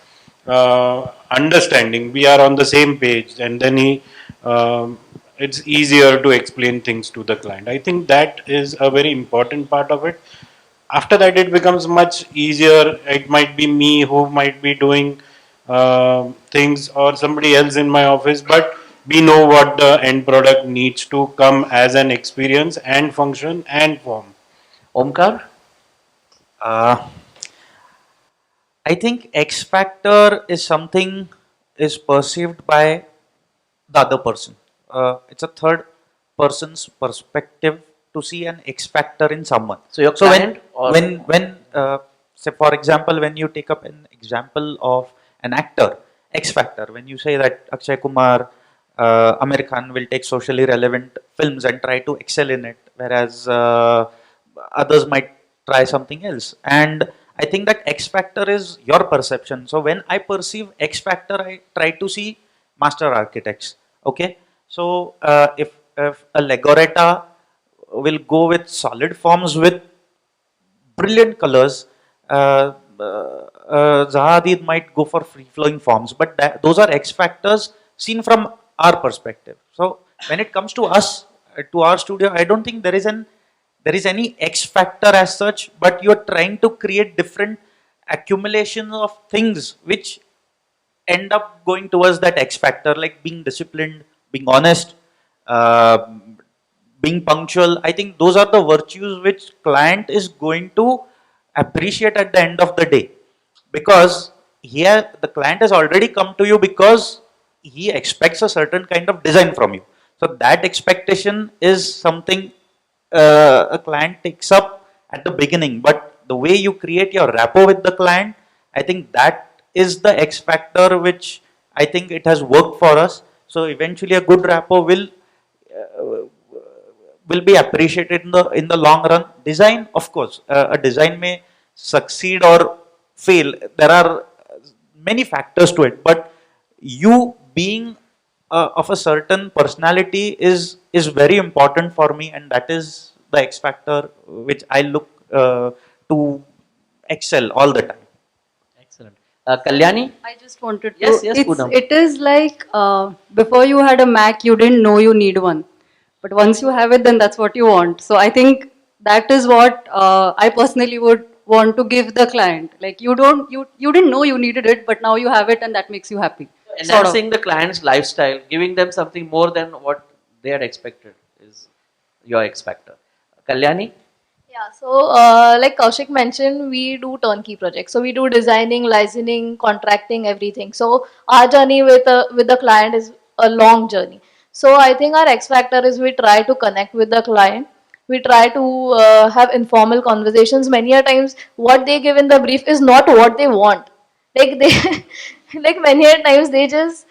understanding, we are on the same page, and then he it's easier to explain things to the client. I think that is a very important part of it. After that it becomes much easier. It might be me who might be doing things, or somebody else in my office, but we know what the end product needs to come as an experience and function and form. Omkar? Uh, I think X factor is something is perceived by the other person. It's a third person's perspective to see an X factor in someone. So your So client or when say for example, when you take up an example of an actor, X factor, when you say that Akshay Kumar, Amir Khan will take socially relevant films and try to excel in it, whereas others might try something else. And I think that X factor is your perception. So when I perceive X factor, I try to see master architects. Okay, so if a Legoretta will go with solid forms with brilliant colors. Zaha Hadid might go for free flowing forms, but those are X factors seen from our perspective. So when it comes to us, to our studio, I don't think there is any X factor as such, but you're trying to create different accumulations of things which end up going towards that X factor, like being disciplined, being honest, uh, being punctual. I think those are the virtues which client is going to appreciate at the end of the day, because here the client has already come to you because he expects a certain kind of design from you. So that expectation is something a client takes up at the beginning, but the way you create your rapport with the client, I think that is the X factor which I think it has worked for us. So eventually a good rapport will will be appreciated in the long run. Design, of course, a design may succeed or fail. There are many factors to it, but you being of a certain personality is very important for me, and that is the X factor which I look to excel all the time. Excellent. Kalyani? I just wanted to. Yes, yes, Poonam. It is like before you had a Mac, you didn't know you need one, but once you have it, then that's what you want. So I think that is what I personally would want to give the client. Like you didn't know you needed it, but now you have it, and that makes you happy. Sort of. Enhancing the client's lifestyle, giving them something more than what they had expected is your X factor. Kalyani? Yeah, so like Kaushik mentioned, we do turnkey projects. So we do designing, licensing, contracting, everything. So our journey with the client is a long journey. So I think our X factor is we try to connect with the client. We try to have informal conversations. Many a times, what they give in the brief is not what they want. Like they, like many a times they just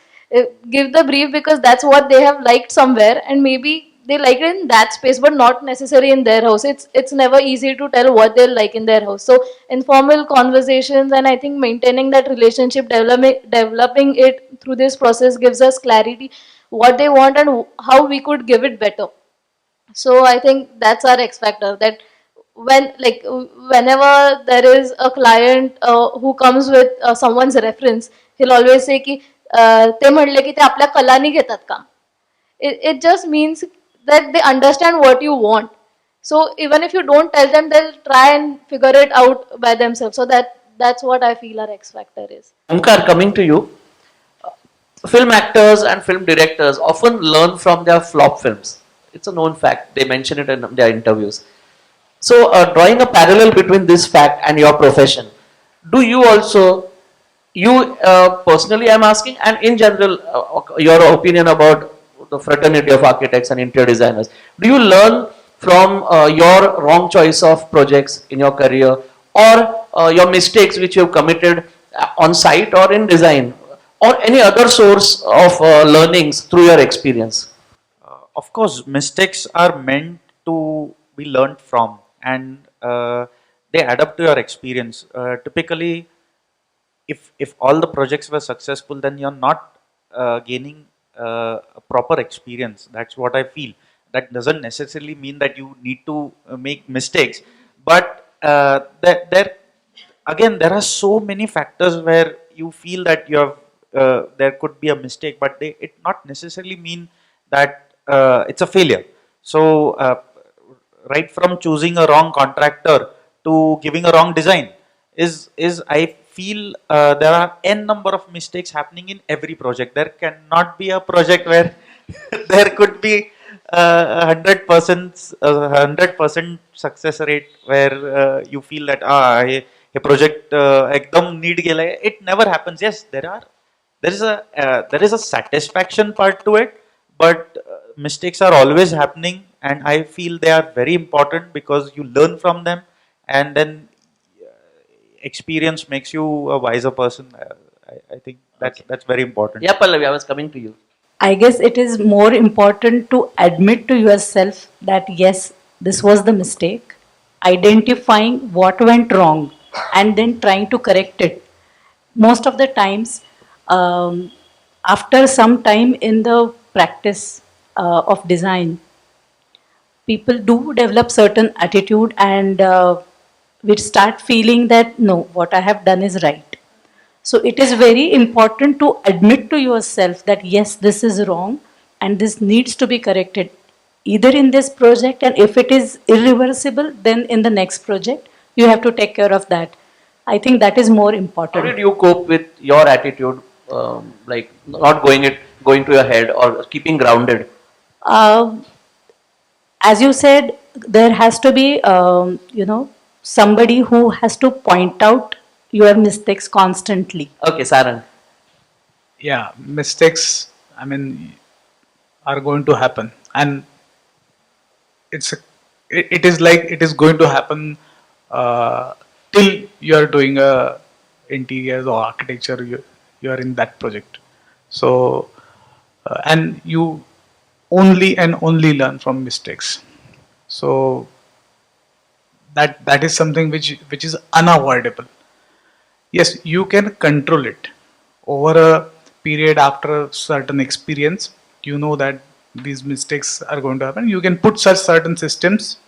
give the brief because that's what they have liked somewhere, and maybe they like it in that space but not necessarily in their house. It's never easy to tell what they like in their house. So informal conversations, and I think maintaining that relationship, developing it through this process gives us clarity what they want and how we could give it better. So I think that's our X factor, that whenever there is a client who comes with someone's reference, he'll always say की ते म्हणले की ते आपल्या कलानी घेतात काम. It just means that they understand what you want. So even if you don't tell them, they'll try and figure it out by themselves. So that's what I feel our X factor is. Omkar, coming to you. Film actors and film directors often learn from their flop films. It's a known fact. They mention it in their interviews. So, drawing a parallel between this fact and your profession, do you also, you personally, I'm asking, and in general, your opinion about the fraternity of architects and interior designers, do you learn from your wrong choice of projects in your career, or your mistakes which you have committed on site or in design, or any other source of learnings through your experience? Of course, mistakes are meant to be learned from, and they add up to your experience. Typically, if all the projects were successful, then you're not gaining a proper experience. That's what I feel. That doesn't necessarily mean that you need to make mistakes, but there again there are so many factors where you feel that you have there could be a mistake, but it not necessarily mean that it's a failure. So right from choosing a wrong contractor to giving a wrong design is I feel there are n number of mistakes happening in every project. There cannot be a project where there could be 100% success rate where you feel that a project ekdam need gela hai. It never happens. Yes, there is a satisfaction part to it, but mistakes are always happening, and I feel they are very important because you learn from them, and then experience makes you a wiser person. I think that's very important. Yeah, Pallavi, I was coming to you. I guess it is more important to admit to yourself that yes, this was the mistake, identifying what went wrong, and then trying to correct it. Most of the times, after some time in the practice of design, people do develop certain attitude, and we start feeling that no, what I have done is right. So it is very important to admit to yourself that yes, this is wrong and this needs to be corrected, either in this project, and if it is irreversible, then in the next project you have to take care of that. I think that is more How important. did you cope with your attitude, like not going to your head or keeping grounded? As you said, there has to be somebody who has to point out your mistakes constantly. Okay, Sarang. Yeah, mistakes, I mean, are going to happen, and it is like it is going to happen till you are doing interiors or architecture. You are in that project, so and you only and only learn from mistakes. So that is something which is unavoidable. Yes, you can control it over a period. After a certain experience, you know that these mistakes are going to happen. You can put such certain systems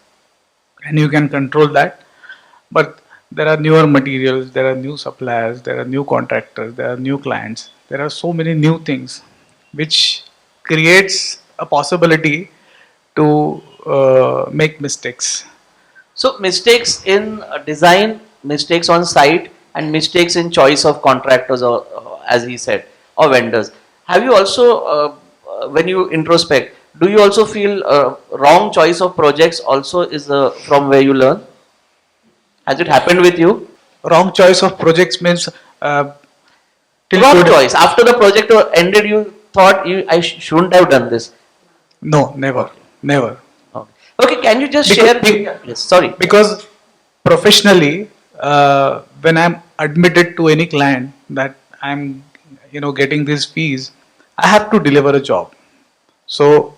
and you can control that. But there are newer materials, there are new suppliers, there are new contractors, there are new clients, there are so many new things which creates a possibility to make mistakes. So mistakes in design, mistakes on site, and mistakes in choice of contractors, or as he said, or vendors. Have you also, when you introspect, do you also feel wrong choice of projects also is from where you learn? Has it happened with you? Wrong choice of projects means till Wrong today. choice. After the project ended, you thought I shouldn't have done this. No, never, never. Okay. Okay, can you just Because- share? Yes, sorry. Because professionally, when I'm admitted to any client that I'm, getting these fees, I have to deliver a job. So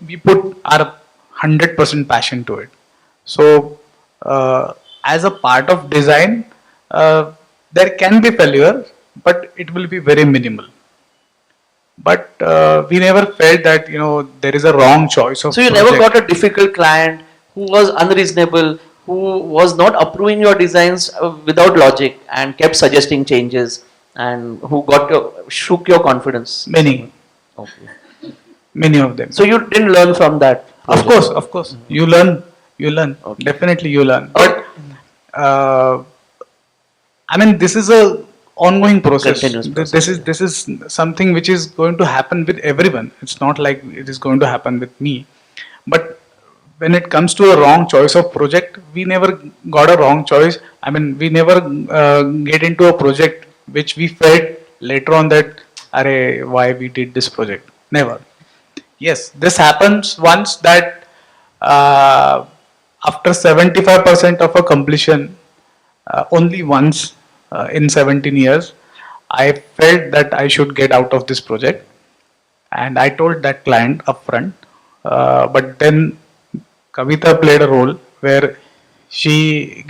we put our 100% passion to it. So as a part of design, there can be failure, but it will be very minimal. But we never felt that there is a wrong choice of So you project. never got a difficult client who was unreasonable, who was not approving your designs without logic and kept suggesting changes, and who shook your confidence. Many, Okay. many of them. So you didn't learn from that. Of course, you learn. Okay. Definitely, you learn. Okay. But I mean, this is a ongoing process. Continuous This is something which is going to happen with everyone. It's not like it is going to happen with me. But when it comes to a wrong choice of project, we never got a wrong choice. I mean, we never get into a project which we felt later on that, "Arey, why we did this project?" Never. Yes, this happens once that after 75% of a completion, only once in 17 years, I felt that I should get out of this project, and I told that client upfront. But then Kavita played a role where she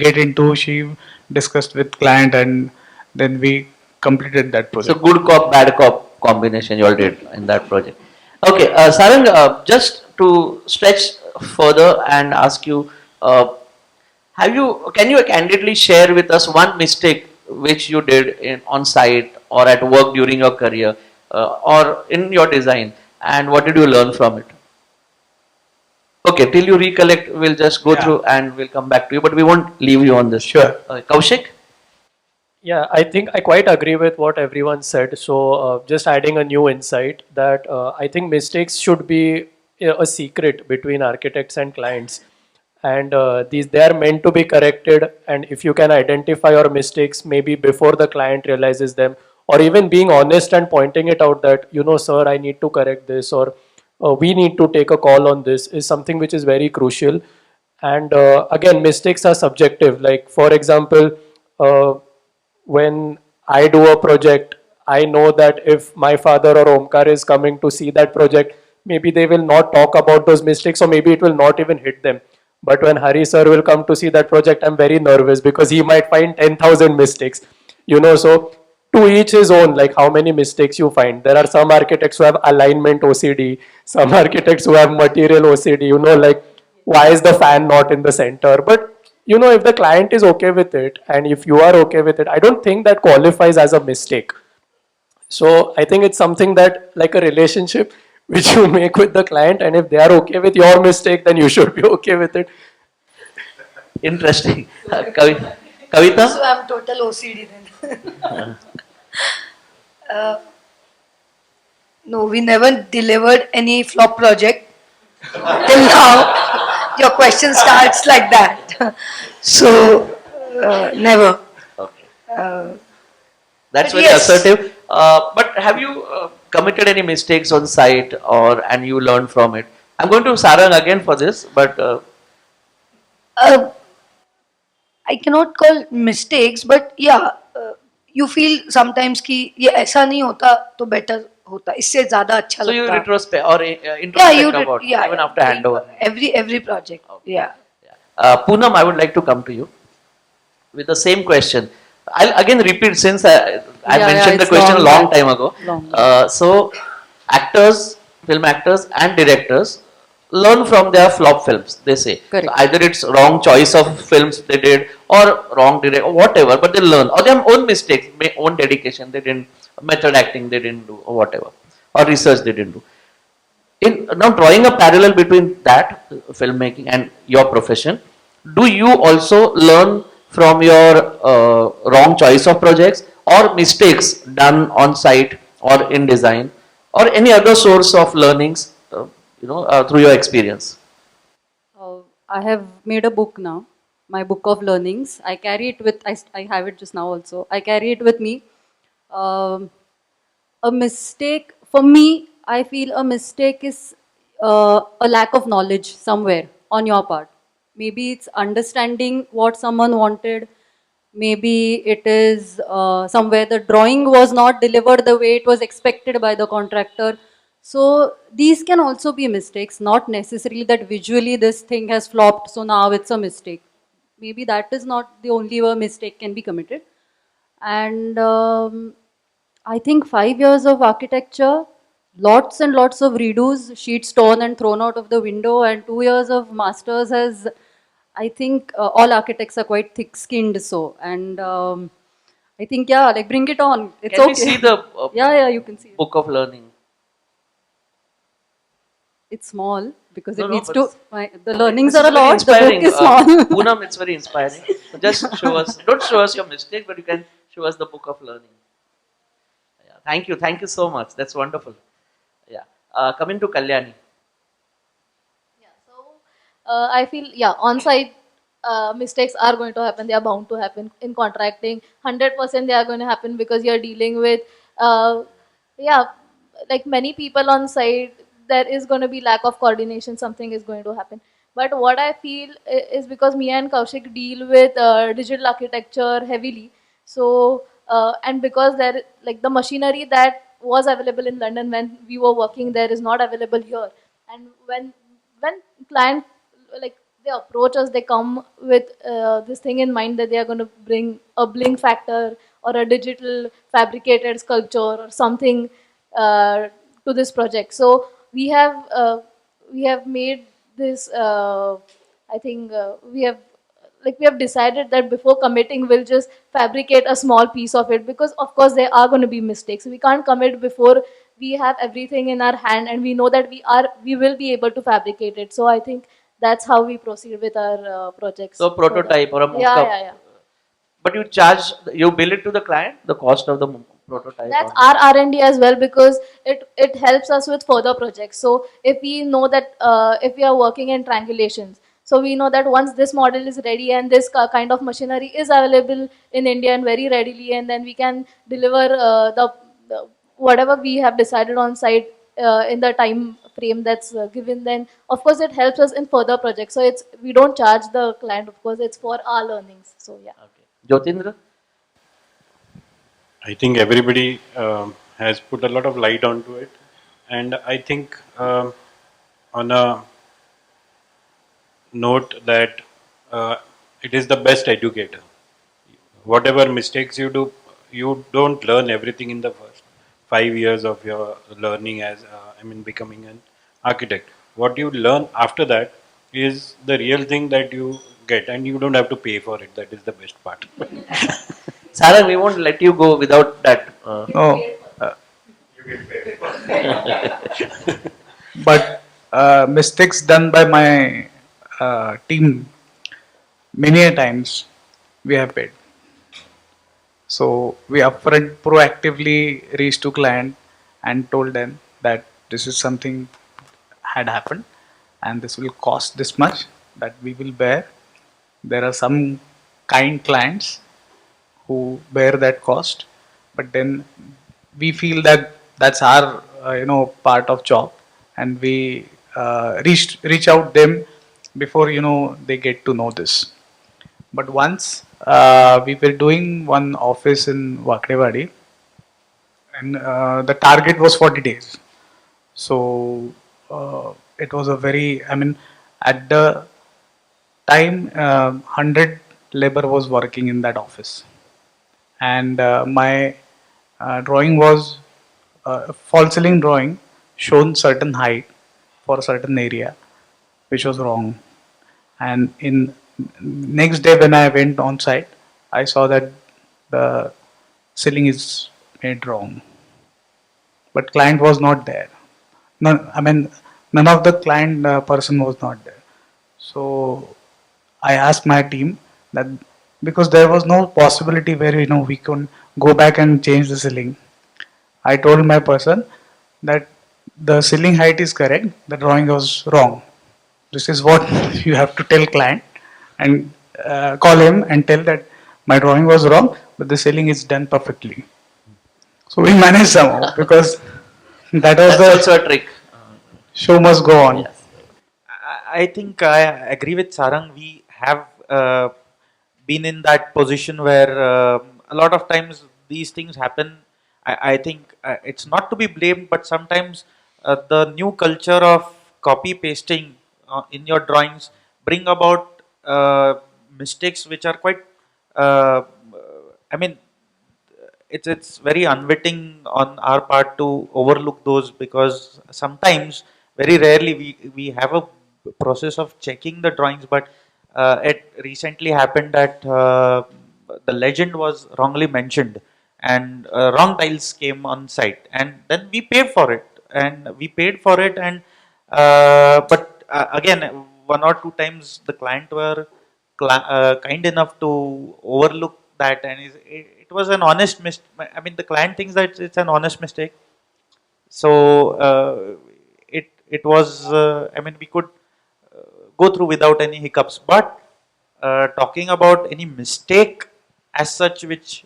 discussed with client, and then we completed that So project. good cop, bad cop combination you all did in that project. Okay, Sarang, just to stretch further and ask you, can you candidly share with us one mistake which you did on site or at work during your career or in your design, and what did you learn from it? Okay, till you recollect, we'll just go Yeah. through and we'll come back to you, but we won't leave you on this. Sure. Kaushik? Yeah, I think I quite agree with what everyone said. So, just adding a new insight that I think mistakes should be a secret between architects and clients, and they are meant to be corrected. And if you can identify your mistakes maybe before the client realizes them, or even being honest and pointing it out that sir, I need to correct this, or we need to take a call on this, is something which is very crucial. And again, mistakes are subjective. Like for example. When I do a project, I know that if my father or Omkar is coming to see that project, maybe they will not talk about those mistakes, or maybe it will not even hit them. But when Hari sir will come to see that project, I'm very nervous because he might find 10,000 mistakes. So to each his own, like how many mistakes you find. There are some architects who have alignment OCD, some architects who have material OCD, like why is the fan not in the center? But if the client is okay with it and if you are okay with it, I don't think that qualifies as a mistake. So I think it's something that, like a relationship which you make with the client, and if they are okay with your mistake, then you should be okay with it. Interesting. Kavita? So I'm total OCD then. No, we never delivered any flop project till now. Your question starts like that. So never. Okay. Uh, That's But very yes. assertive. But have you committed any mistakes on site, and you learned from it? I'm going to Sarang again for this, but I cannot call mistakes, but yeah, you feel sometimes कि ये ऐसा नहीं होता तो better होता, इससे ज़्यादा अच्छा So you लगता. retrospect or Yeah, introspect you did, about yeah, even after handover. every project. Yeah. Poonam, I would like to come to you with the same question. I'll again repeat since I Yeah, mentioned the it's question a long long time ago. long. So, actors, film actors, and directors learn from their flop films. They say Correct. so either it's wrong choice of films they did, or wrong direct, or whatever. But they learn, or their own mistakes, own dedication. They didn't method acting. They didn't do, or whatever, or research they didn't do. In now drawing a parallel between that filmmaking and your profession, do you also learn from your wrong choice of projects or mistakes done on site or in design or any other source of learnings through your experience? I have made a book now, my book of learnings. I carry it with, I have it just now also. I carry it with me. Um, a mistake, for me, I feel a mistake is a lack of knowledge somewhere on your part. Maybe it's understanding what someone wanted. Maybe it is somewhere the drawing was not delivered the way it was expected by the contractor. So these can also be mistakes, not necessarily that visually this thing has flopped, so now it's a mistake. Maybe that is not the only way a mistake can be committed. And I think 5 years of architecture, lots and lots of redos, sheets torn and thrown out of the window, and 2 years of masters has, I think all architects are quite thick-skinned. So, and I think yeah, like bring it on. It's Can okay. we see the yeah, you can see it. book of learning? It's small because No, it no, needs but to. The learnings This are is a very lot. The inspiring. book is small. Poonam, it's very inspiring. So just show us, don't show us your mistake, but you can show us the book of learning. Yeah, thank you so much. That's wonderful. Yeah. Coming to Kalyani. So I feel on-site mistakes are going to happen. They are bound to happen in contracting. 100% they are going to happen because you are dealing with uh, yeah, like many people on site. There is going to be lack of coordination. Something is going to happen. But what I feel is because me and Kaushik deal with digital architecture heavily. So and because there like the machinery that was available in London when we were working there is not available here. And when client like they approach us, they come with this thing in mind that they are going to bring a blink factor or a digital fabricated sculpture or something to this project. So we have made this I think we have decided that before committing we'll just fabricate a small piece of it, because of course there are going to be mistakes. We can't commit before we have everything in our hand and we know that we will be able to fabricate it. So I think that's how we proceed with our projects. So prototype or a yeah, mock-up. yeah, yeah. But you bill it to the client, the cost of the prototype. That's or- our R&D as well, because it helps us with further projects. So if we know that if we are working in triangulations, so we know that once this model is ready and this kind of machinery is available in India and very readily, and then we can deliver the whatever we have decided on site in the time frame that's given, then of course it helps us in further projects. So it's we don't charge the client, of course it's for our learnings. So yeah. Okay. Jyotindra? I think everybody has put a lot of light onto it, and I think on a note that it is the best educator. Whatever mistakes you do, you don't learn everything in the first 5 years of your learning as becoming an architect. What you learn after that is the real thing that you get, and you don't have to pay for it. That is the best part. Sarah, we won't let you go without that. No. But mistakes done by my team, many a times we have paid. So we upfront proactively reached to client and told them that this is something had happened and this will cost this much that we will bear. There are some kind clients who bear that cost, but then we feel that that's our part of job, and we reach out them before they get to know this. But once we were doing one office in Wakrewadi, and the target was 40 days. So it was a very, I mean, at the time, 100 labor was working in that office, and my drawing was false ceiling drawing shown certain height for a certain area, which was wrong. And in next day when I went on site, I saw that the ceiling is made wrong, but client was not there. None, I mean, none of the client person was not there. So I asked my team that, because there was no possibility where we can go back and change the ceiling. I told my person that the ceiling height is correct, the drawing was wrong. This is what you have to tell client, and call him and tell that my drawing was wrong, but the ceiling is done perfectly. So we managed somehow, because that was That's the also a trick. show must go on. Yes. I think I agree with Sarang. We have been in that position where a lot of times these things happen. I think it's not to be blamed, but sometimes the new culture of copy pasting in your drawings bring about mistakes which are quite, I mean, it's very unwitting on our part to overlook those, because sometimes, very rarely, we have a process of checking the drawings, but it recently happened that the legend was wrongly mentioned, and wrong tiles came on site, and then we paid for it, and but again, one or two times the client were kind enough to overlook that, and it was an honest I mean, the client thinks that it's an honest mistake. So it was. I mean, we could go through without any hiccups. But talking about any mistake as such, which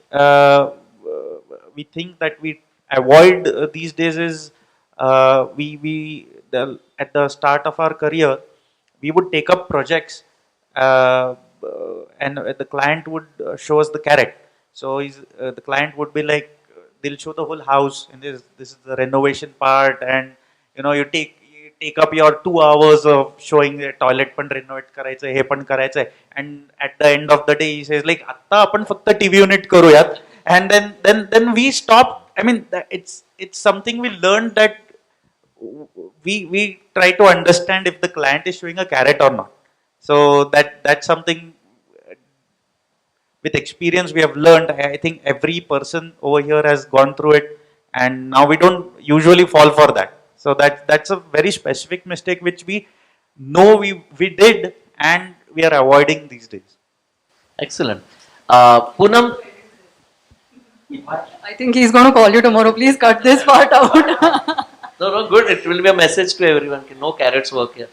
we think that we avoid these days, is at the start of our career, we would take up projects, and the client would show us the carrot. So the client would be like, they'll show the whole house, and this is the renovation part, and you take up your 2 hours of showing the toilet पण renovate करायचं, हे पण करायचं, and at the end of the day he says like, आता आपण फक्त TV unit करूयात, and then we stop. I mean, it's something we learned, that we try to understand if the client is showing a carrot or not. So that's something with experience we have learned. I think every person over here has gone through it, and now we don't usually fall for that. So that's a very specific mistake which we know we did, and we are avoiding these days. Excellent. Poonam, I think he's going to call you tomorrow. Please cut this part out. no, good. It will be a message to everyone. No carrots work here.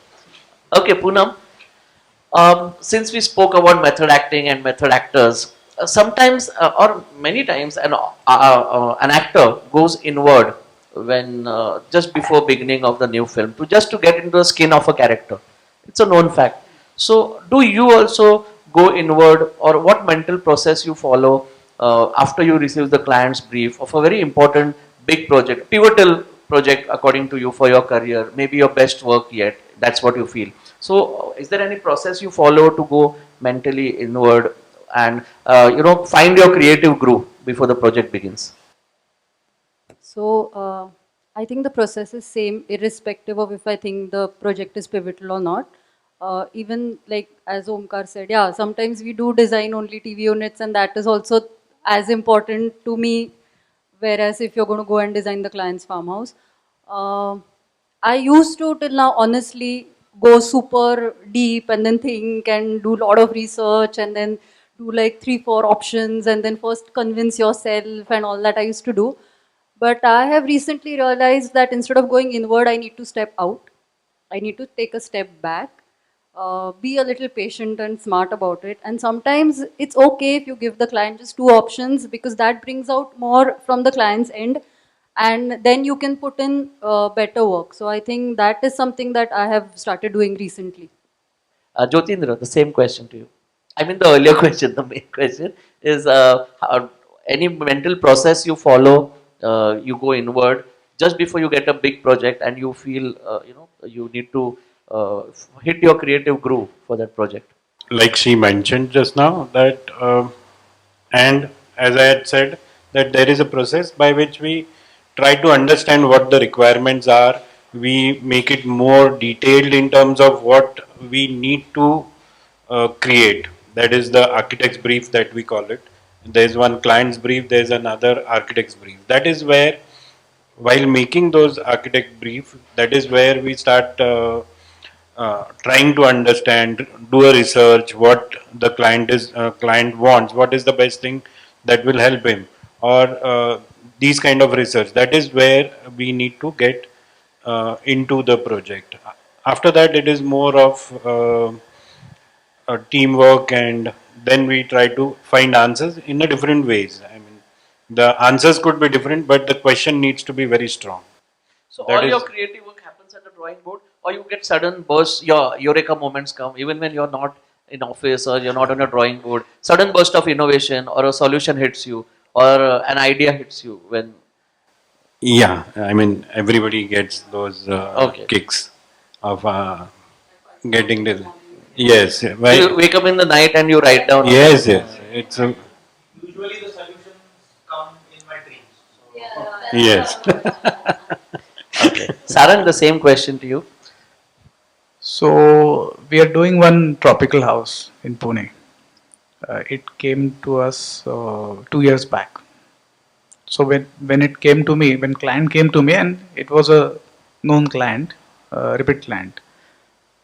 Okay, Poonam. Since we spoke about method acting and method actors, sometimes or many times an actor goes inward when just before beginning of the new film to get into the skin of a character. It's a known fact. So, do you also go inward, or what mental process you follow after you receive the client's brief of a very important big project, pivotal project according to you for your career, maybe your best work yet? That's what you feel. So, is there any process you follow to go mentally inward and find your creative groove before the project begins? So I think the process is same irrespective of if I think the project is pivotal or not. Even like as Omkar said, yeah, sometimes we do design only TV units, and that is also as important to me. Whereas if you're going to go and design the client's farmhouse, I used to till now honestly go super deep and then think and do a lot of research and then do like 3-4 options and then first convince yourself and all that I used to do. But I have recently realized that instead of going inward, I need to step out. I need to take a step back, be a little patient and smart about it. And sometimes it's okay if you give the client just 2 options, because that brings out more from the client's end, and then you can put in better work. So I think that is something that I have started doing recently. Jyotindra, the same question to you. I mean, the earlier question, the main question is any mental process you follow you go inward just before you get a big project, and you feel you need to hit your creative groove for that project? Like she mentioned just now, that and as I had said, that there is a process by which we try to understand what the requirements are. We make it more detailed in terms of what we need to create. That is the architect's brief that we call it. There's one client's brief, there's another architect's brief. That is where, while making those architect brief, that is where we start trying to understand, do a research, what the client wants, what is the best thing that will help him, or these kind of research. That is where we need to get into the project. After that, it is more of teamwork, and then we try to find answers in a different ways. I mean, the answers could be different, but the question needs to be very strong. So That all your is- creative work happens at the drawing board, or you get sudden bursts, your eureka moments come even when you're not in office or you're not on a drawing board. Sudden burst of innovation or a solution hits you, or an idea hits you when. Yeah, I mean, everybody gets those Okay. kicks of getting this. Yes, You well, wake up in the night and you write down. yes, yes. It's a, Usually the solutions come in my dreams. yes. Okay. Sarang, the same question to you. So we are doing one tropical house in Pune. It came to us 2 years back. So when it came to me, when client came to me, and it was a known client, repeat client.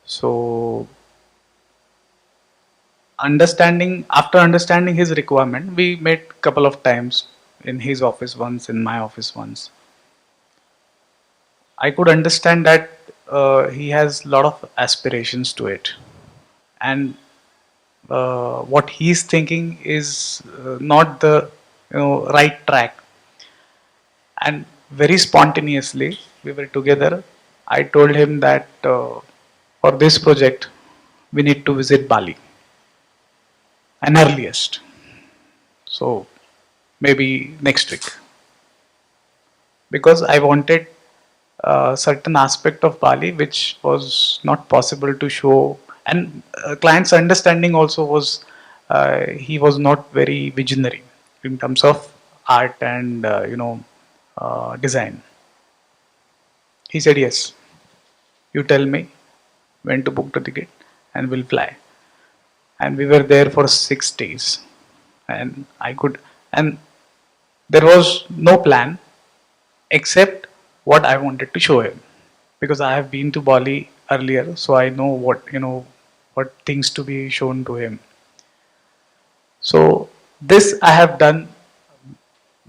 So after understanding his requirement, we met couple of times in his office once, in my office once. I could understand that he has a lot of aspirations to it, and what he's thinking is not the right track. And very spontaneously, we were together. I told him that for this project, we need to visit Bali, and earliest. So maybe next week, because I wanted certain aspect of Bali which was not possible to show, and client's understanding also was he was not very visionary in terms of art and design. He said yes. You tell me when to book the ticket, and we'll fly. And we were there for 6 days, and and there was no plan except what I wanted to show him, because I have been to Bali earlier, so I know what things to be shown to him. So this I have done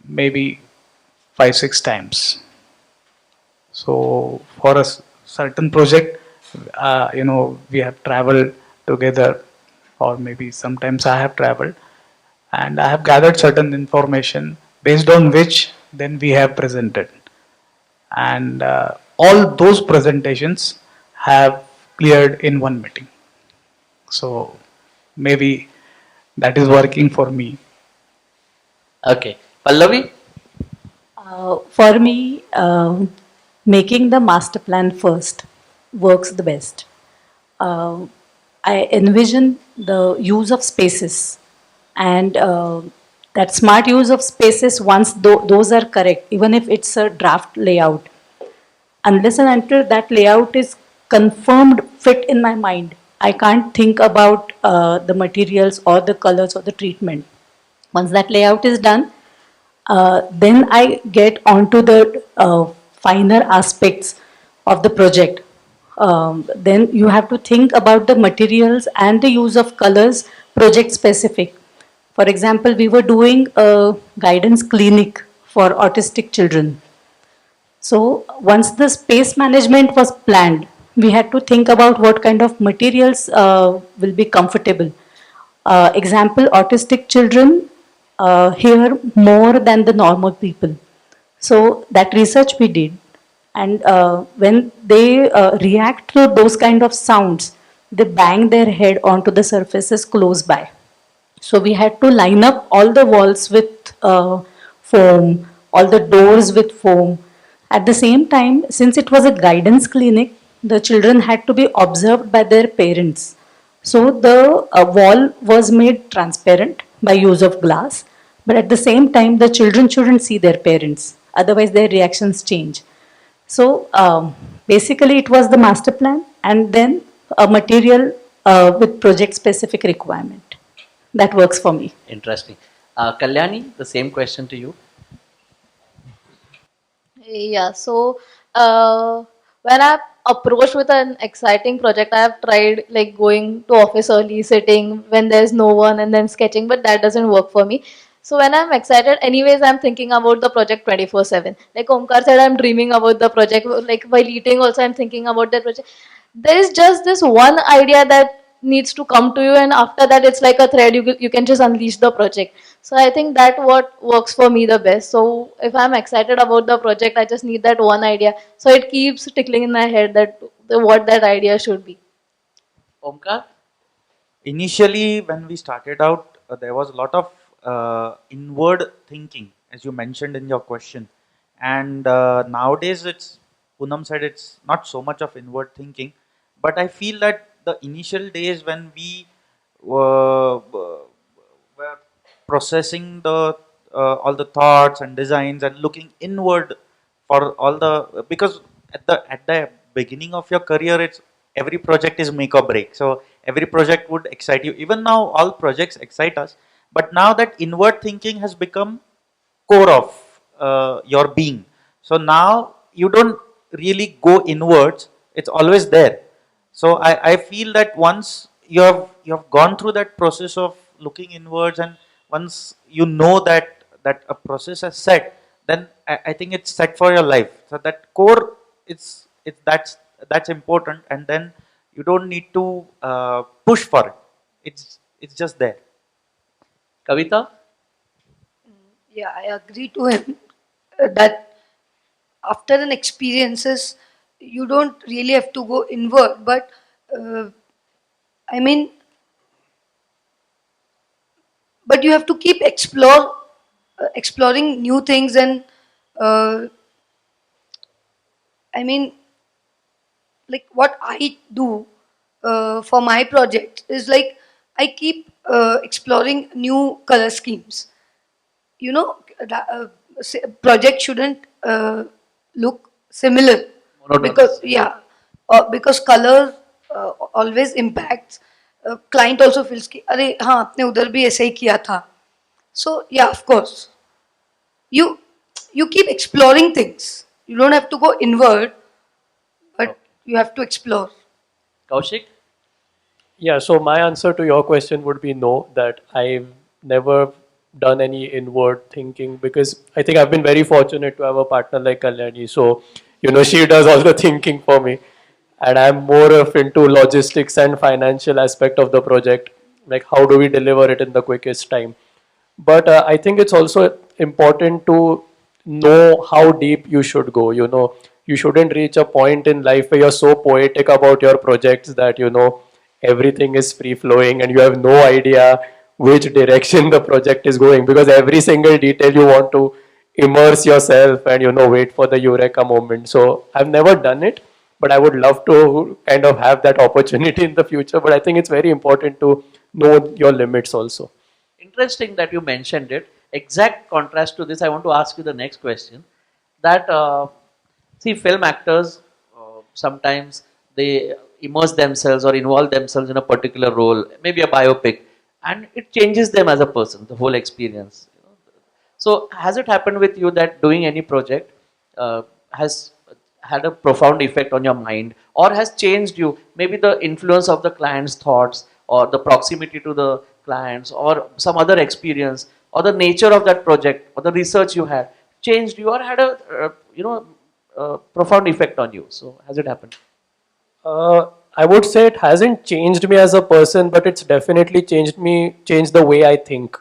maybe 5-6 times. So for a certain project, we have traveled together, or maybe sometimes I have traveled, and I have gathered certain information based on which then we have presented. And all those presentations have cleared in one meeting. So maybe that is working for me. Okay. Pallavi? For me, making the master plan first works the best. I envision the use of spaces, and that smart use of spaces, once those are correct, even if it's a draft layout, unless and until that layout is confirmed fit in my mind, I can't think about the materials or the colors or the treatment. Once that layout is done, then I get onto the finer aspects of the project. Then you have to think about the materials and the use of colors, project specific. For example, we were doing a guidance clinic for autistic children. So once the space management was planned, we had to think about what kind of materials will be comfortable. Example, autistic children hear more than the normal people. So that research we did, and when they react to those kind of sounds, they bang their head onto the surfaces close by. So we had to line up all the walls with foam all the doors with foam. At the same time, since it was a guidance clinic, the children had to be observed by their parents. So the wall was made transparent by use of glass, but at the same time, the children shouldn't see their parents, otherwise, their reactions change. So basically, it was the master plan and then a material with project specific requirement. That works for me. Interesting. Kalyani, the same question to you. Yeah, so when I'm approached with an exciting project, I have tried like going to office early, sitting when there's no one, and then sketching, but that doesn't work for me. So when I'm excited, anyways, I'm thinking about the project 24/7. Like Omkar said, I'm dreaming about the project. Like while eating, also I'm thinking about that project. There is just this one idea that needs to come to you, and after that, it's like a thread. You can just unleash the project. So I think that what works for me the best. So if I'm excited about the project, I just need that one idea. So it keeps tickling in my head that what that idea should be. Omkar? Initially, when we started out, there was a lot of inward thinking, as you mentioned in your question. And nowadays, Poonam said it's not so much of inward thinking, but I feel that the initial days when we were processing the all the thoughts and designs and looking inward for all the, because at the beginning of your career, it's every project is make or break. So every project would excite you. Even now, all projects excite us. But now that inward thinking has become core of your being. So now you don't really go inwards, it's always there. So I feel that once you have gone through that process of looking inwards, and once you know that a process has set, then I think it's set for your life. So that core, it's that's important, and then you don't need to push for it. It's just there. Kavita? Yeah, I agree to him that after an experiences, you don't really have to go inward, but I mean, but you have to keep exploring new things, and uh, I mean, like what I do for my project is like I keep exploring new color schemes. You know, project shouldn't look similar Monotonous. because yeah, because color always impacts. Client also feels कि अरे हाँ आपने उधर भी ऐसे ही किया था. So yeah, of course, you you keep exploring things. You don't have to go inward, but you have to explore. Kaushik? Yeah, so my answer to your question would be no, that I've never done any inward thinking, because I think I've been very fortunate to have a partner like Kalyani. So, she does all the thinking for me. And I'm more of into logistics and financial aspect of the project. Like, how do we deliver it in the quickest time? But I think it's also important to know how deep you should go. You shouldn't reach a point in life where you're so poetic about your projects that, everything is free flowing and you have no idea which direction the project is going, because every single detail you want to immerse yourself and, wait for the eureka moment. So I've never done it, but I would love to kind of have that opportunity in the future. But I think it's very important to know your limits also. Interesting that you mentioned it. Exact contrast to this, I want to ask you the next question. That see, film actors sometimes they immerse themselves or involve themselves in a particular role, maybe a biopic, and it changes them as a person, the whole experience. So, has it happened with you that doing any project has had a profound effect on your mind, or has changed you? Maybe the influence of the client's thoughts, or the proximity to the clients, or some other experience, or the nature of that project, or the research you had changed you, or had a profound effect on you. So, has it happened? I would say it hasn't changed me as a person, but it's definitely changed the way I think.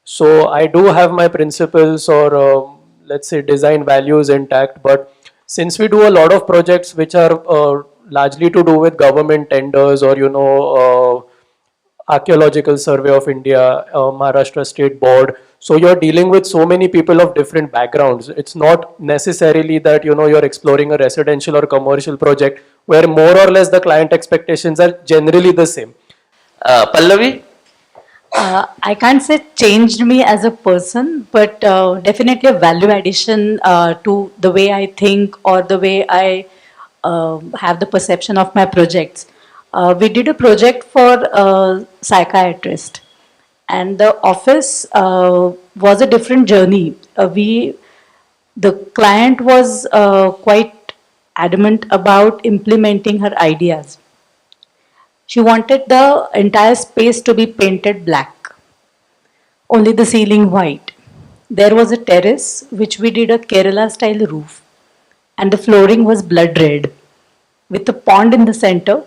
So I do have my principles or let's say design values intact, but since we do a lot of projects which are largely to do with government tenders or Archaeological Survey of India, Maharashtra State Board. So you're dealing with so many people of different backgrounds. It's not necessarily that you're exploring a residential or commercial project where more or less the client expectations are generally the same. Pallavi? I can't say changed me as a person, but definitely a value addition to the way I think or the way I have the perception of my projects. We did a project for a psychiatrist, and the office was a different journey. The client was quite adamant about implementing her ideas. She wanted the entire space to be painted black, only the ceiling white. There was a terrace which we did a Kerala style roof, and the flooring was blood red with a pond in the center,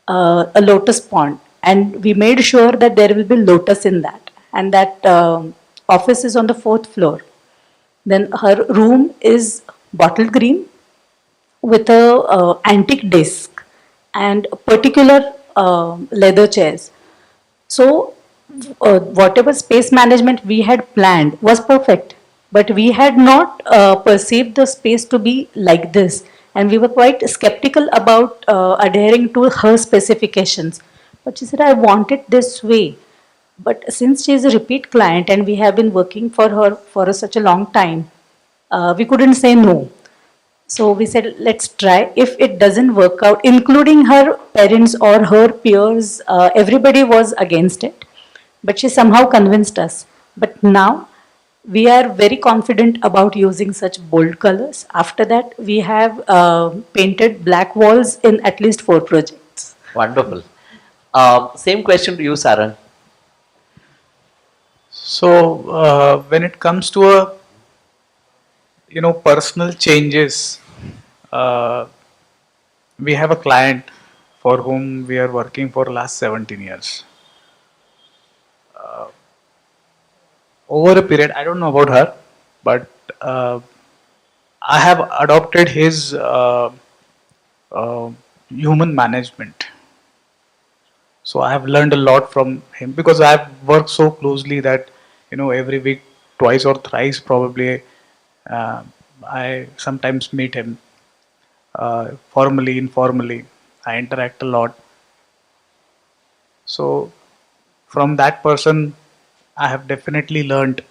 a lotus pond. And we made sure that there will be lotus in that. And that office is on the fourth floor. Then her room is bottle green with a antique desk and particular leather chairs. So whatever space management we had planned was perfect, but we had not perceived the space to be like this, and we were quite skeptical about adhering to her specifications. But she said, "I want it this way." But since she is a repeat client and we have been working for her for such a long time, we couldn't say no. So we said, let's try. If it doesn't work out, including her parents or her peers, everybody was against it. But she somehow convinced us. But now we are very confident about using such bold colors. After that, we have painted black walls in at least 4 projects. Wonderful. Same question to you, Sarang. So when it comes to personal changes, we have a client for whom we are working for last 17 years. Over a period, I don't know about her, but I have adopted his human management. So I have learned a lot from him because I have worked so closely that every week, twice or thrice probably, I sometimes meet him formally, informally. I interact a lot. So from that person, I have definitely learned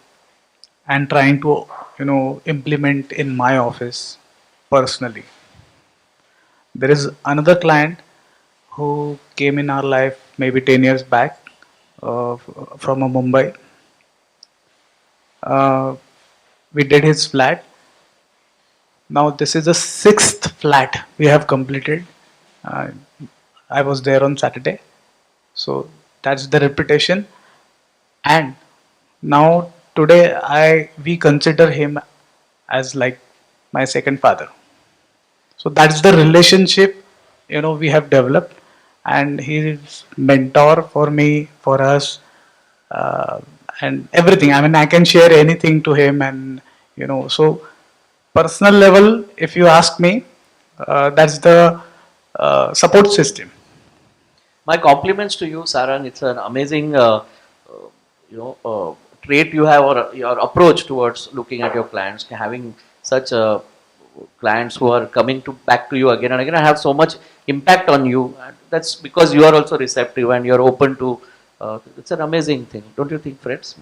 and trying to implement in my office personally. There is another client who came in our life maybe 10 years back from Mumbai. We did his flat. Now this is the 6th flat we have completed. I was there on Saturday. So that's the reputation. And now today we consider him as like my second father. So that's the relationship we have developed, and he is mentor for me, for us, and everything. I mean, I can share anything to him, and so personal level, if you ask me, that's the support system. My compliments to you, Sarang. It's an amazing, trait you have, or your approach towards looking at your clients, having such clients who are coming back to you again and again and have so much impact on you. And that's because you are also receptive and you're open to. It's an amazing thing, don't you think, friends?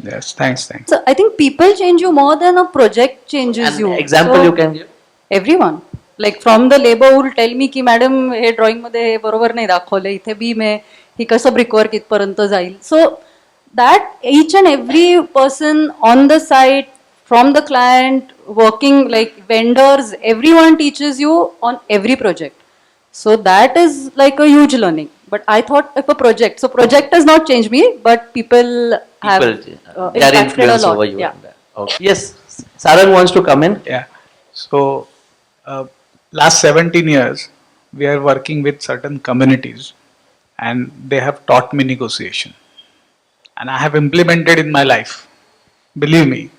Yes, thanks. So I think people change you more than a project changes An you. example So you can give? everyone. Like from the labor who will tell me की madam हे drawing मध्ये हे बरोबर नाही दाखवलं इथे B मे ही कसं brickwork इथपर्यंत जाईल. So that each and every person on the site, from the client, working like vendors, everyone teaches you on every project. So that is like a huge learning. But I thought if a project, so project has not changed me, but people have People, they are impacted a influence lot. over you. Yeah. And that. Okay. Yes, Sarang wants to come in. Yeah. So last 17 years, we are working with certain communities, and they have taught me negotiation, and I have implemented in my life. Believe me.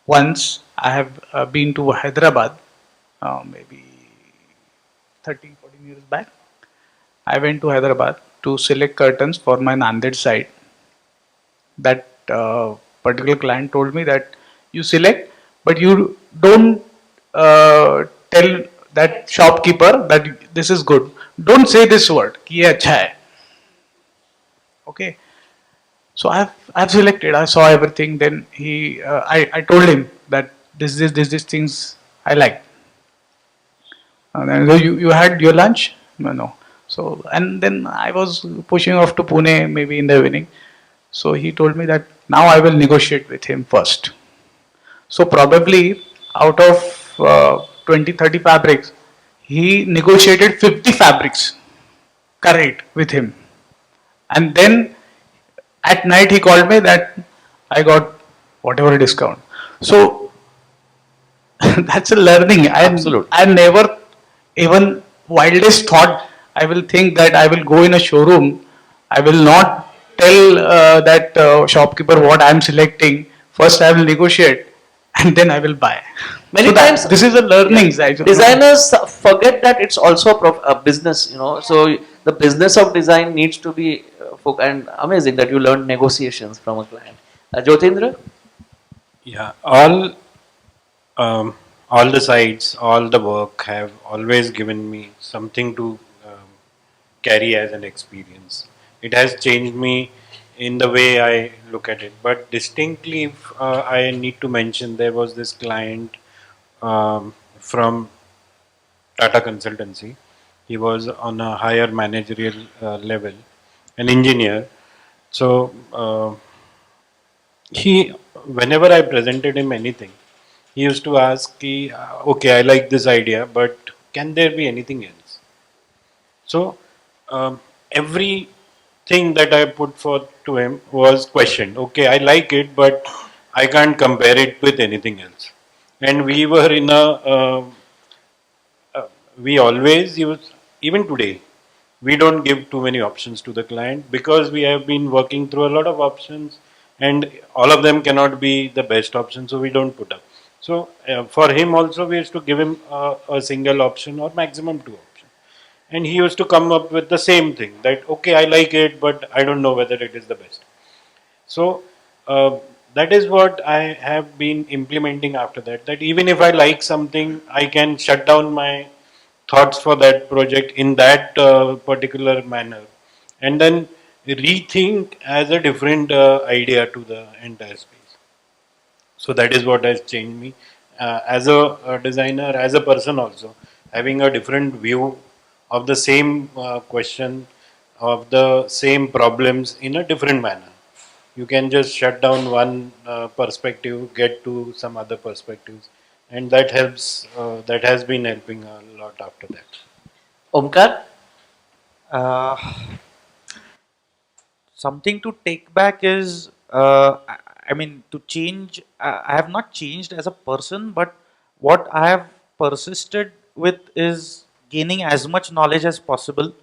Once I have been to Hyderabad, maybe 13, 14 years back, I went to Hyderabad to select curtains for my Nanded site. That particular client told me that you select, but you don't tell that shopkeeper that this is good. Don't say this word, कि ये अच्छा है. Okay. So I've selected. I saw everything. Then I told him that this things I like. And then, so you had your lunch? No. So and then I was pushing off to Pune maybe in the evening. So he told me that now I will negotiate with him first. So probably out of 20, 30 fabrics, he negotiated 50 fabrics, correct, with him. And then at night he called me that I got whatever discount. So that's a learning. Absolutely. I never even wildest thought I will think that I will go in a showroom. I will not tell that shopkeeper what I am selecting. First I will negotiate and then I will buy. Many So that- times this is a learning. actually. designers forget that it's also a business, so the business of design needs to be and amazing that you learned negotiations from a client. Jyotindra? Yeah, all the sites, all the work have always given me something to carry as an experience. It has changed me in the way I look at it. But distinctly, if, I need to mention, there was this client from Tata Consultancy. He was on a higher managerial level, an engineer. So whenever I presented him anything, he used to ask, "Okay, I like this idea, but can there be anything else?" So everything that I put forth to him was questioned. Okay, I like it, but I can't compare it with anything else. And we were in we always use, even today, we don't give too many options to the client because we have been working through a lot of options and all of them cannot be the best option, so we don't put up. So for him also, we used to give him a single option or maximum two options. And he used to come up with the same thing that, okay, I like it, but I don't know whether it is the best. So that is what I have been implementing after that. That even if I like something, I can shut down my thoughts for that project in that particular manner, and then rethink as a different idea to the entire space. So that is what has changed me as a designer, as a person also, having a different view of the same question, of the same problems in a different manner. You can just shut down one perspective, get to some other perspectives, and that helps. That has been helping a lot after that. Omkar? Uh, Something to take back is, I mean, to change. I have not changed as a person, but what I have persisted with is gaining as much knowledge as possible,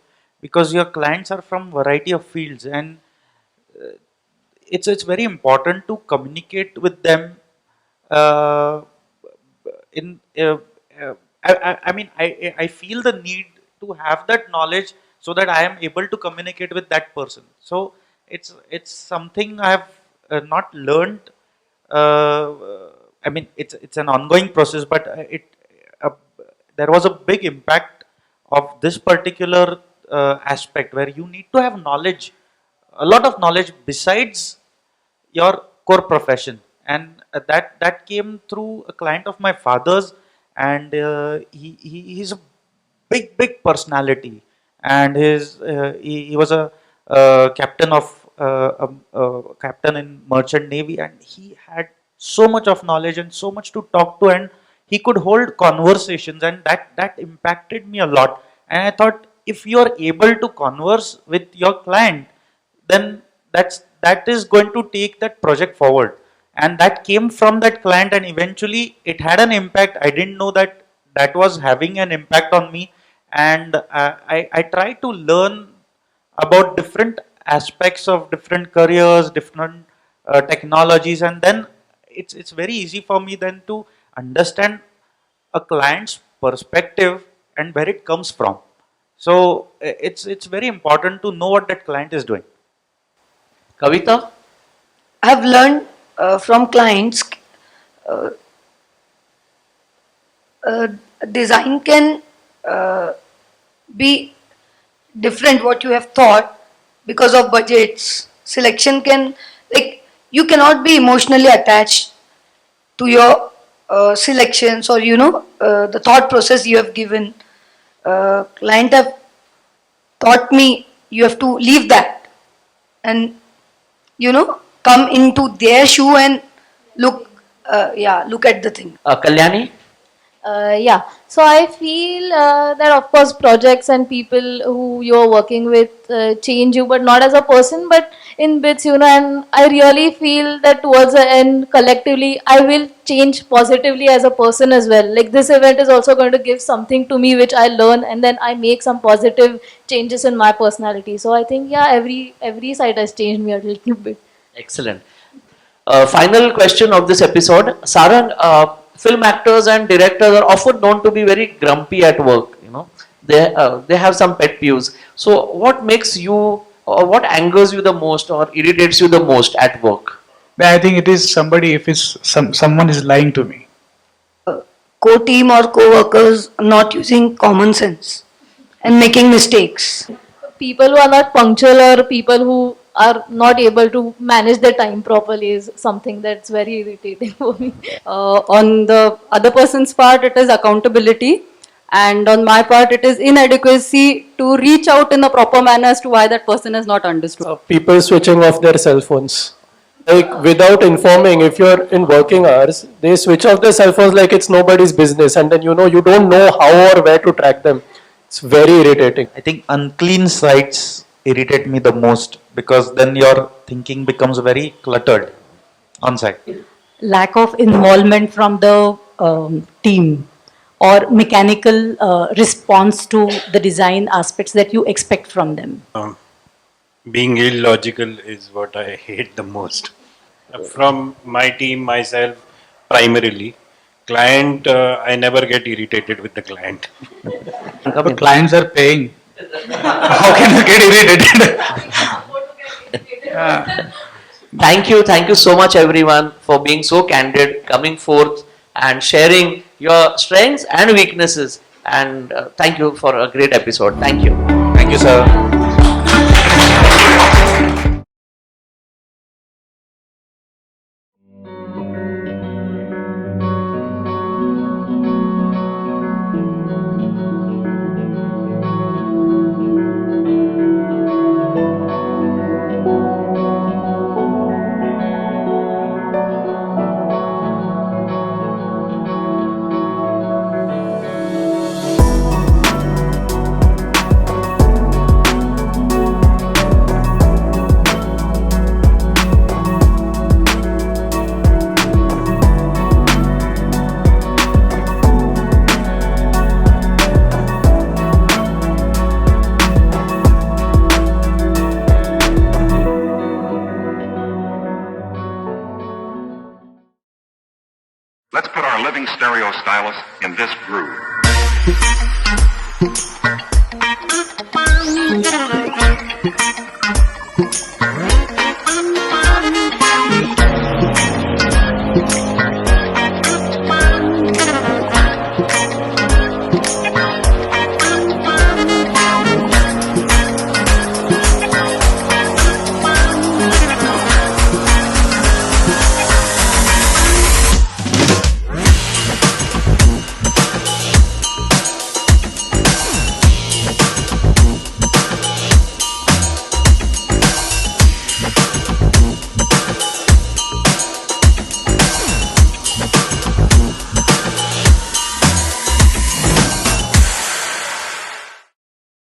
because your clients are from variety of fields, and it's very important to communicate with them uh, in I mean I feel the need to have that knowledge so that I am able to communicate with that person. So it's something I have not learned. Uh, I mean it's an ongoing process, but it uh, there was a big impact of this particular aspect where you need to have knowledge, a lot of knowledge besides your core profession. And that came through a client of my father's, and he's a big personality, and he was a captain of captain in merchant navy, and he had so much of knowledge and so much to talk to, and he could hold conversations, and that impacted me a lot. And I thought, if you are able to converse with your client, then that is going to take that project forward. And that came from that client, and eventually it had an impact. I didn't know that that was having an impact on me. And I try to learn about different aspects of different careers, different technologies, and then it's very easy for me then to understand a client's perspective and where it comes from. So it's very important to know what that client is doing. Kavita? I have learned from clients uh, design can be different what you have thought because of budgets. Selection can, like, you cannot be emotionally attached to your selections, or the thought process you have given. Client have taught me you have to leave that and come into their shoe and look at the thing. Kalyani? Yeah, so I feel that of course projects and people who you're working with change you, but not as a person, but in bits, and I really feel that towards the end, collectively, I will change positively as a person as well. Like this event is also going to give something to me which I learn, and then I make some positive changes in my personality. So I think, yeah, every side has changed me a little bit. Excellent. Final question of this episode. Sarang, film actors and directors are often known to be very grumpy at work. They have some pet peeves. So, what makes you, or what angers you the most, or irritates you the most at work? I think it is somebody, if it's someone is lying to me. Co-team or co-workers not using common sense and making mistakes. People who are not punctual or people who are not able to manage their time properly is something that's very irritating for me. On the other person's part, it is accountability, and on my part, it is inadequacy to reach out in a proper manner as to why that person has not understood. People switching off their cell phones. Like without informing, if you're in working hours, they switch off their cell phones like it's nobody's business, and then you don't know how or where to track them. It's very irritating. I think unclean sites irritate me the most, because then your thinking becomes very cluttered on site. Lack of involvement from the team, or mechanical response to the design aspects that you expect from them. Being illogical is what I hate the most. From my team, myself, primarily. Client, I never get irritated with the client. But clients are paying. How can you get irritated? Thank you so much, everyone, for being so candid, coming forth and sharing your strengths and weaknesses. And thank you for a great episode. Thank you. Thank you, sir. Let's put our living stereo stylus in this groove.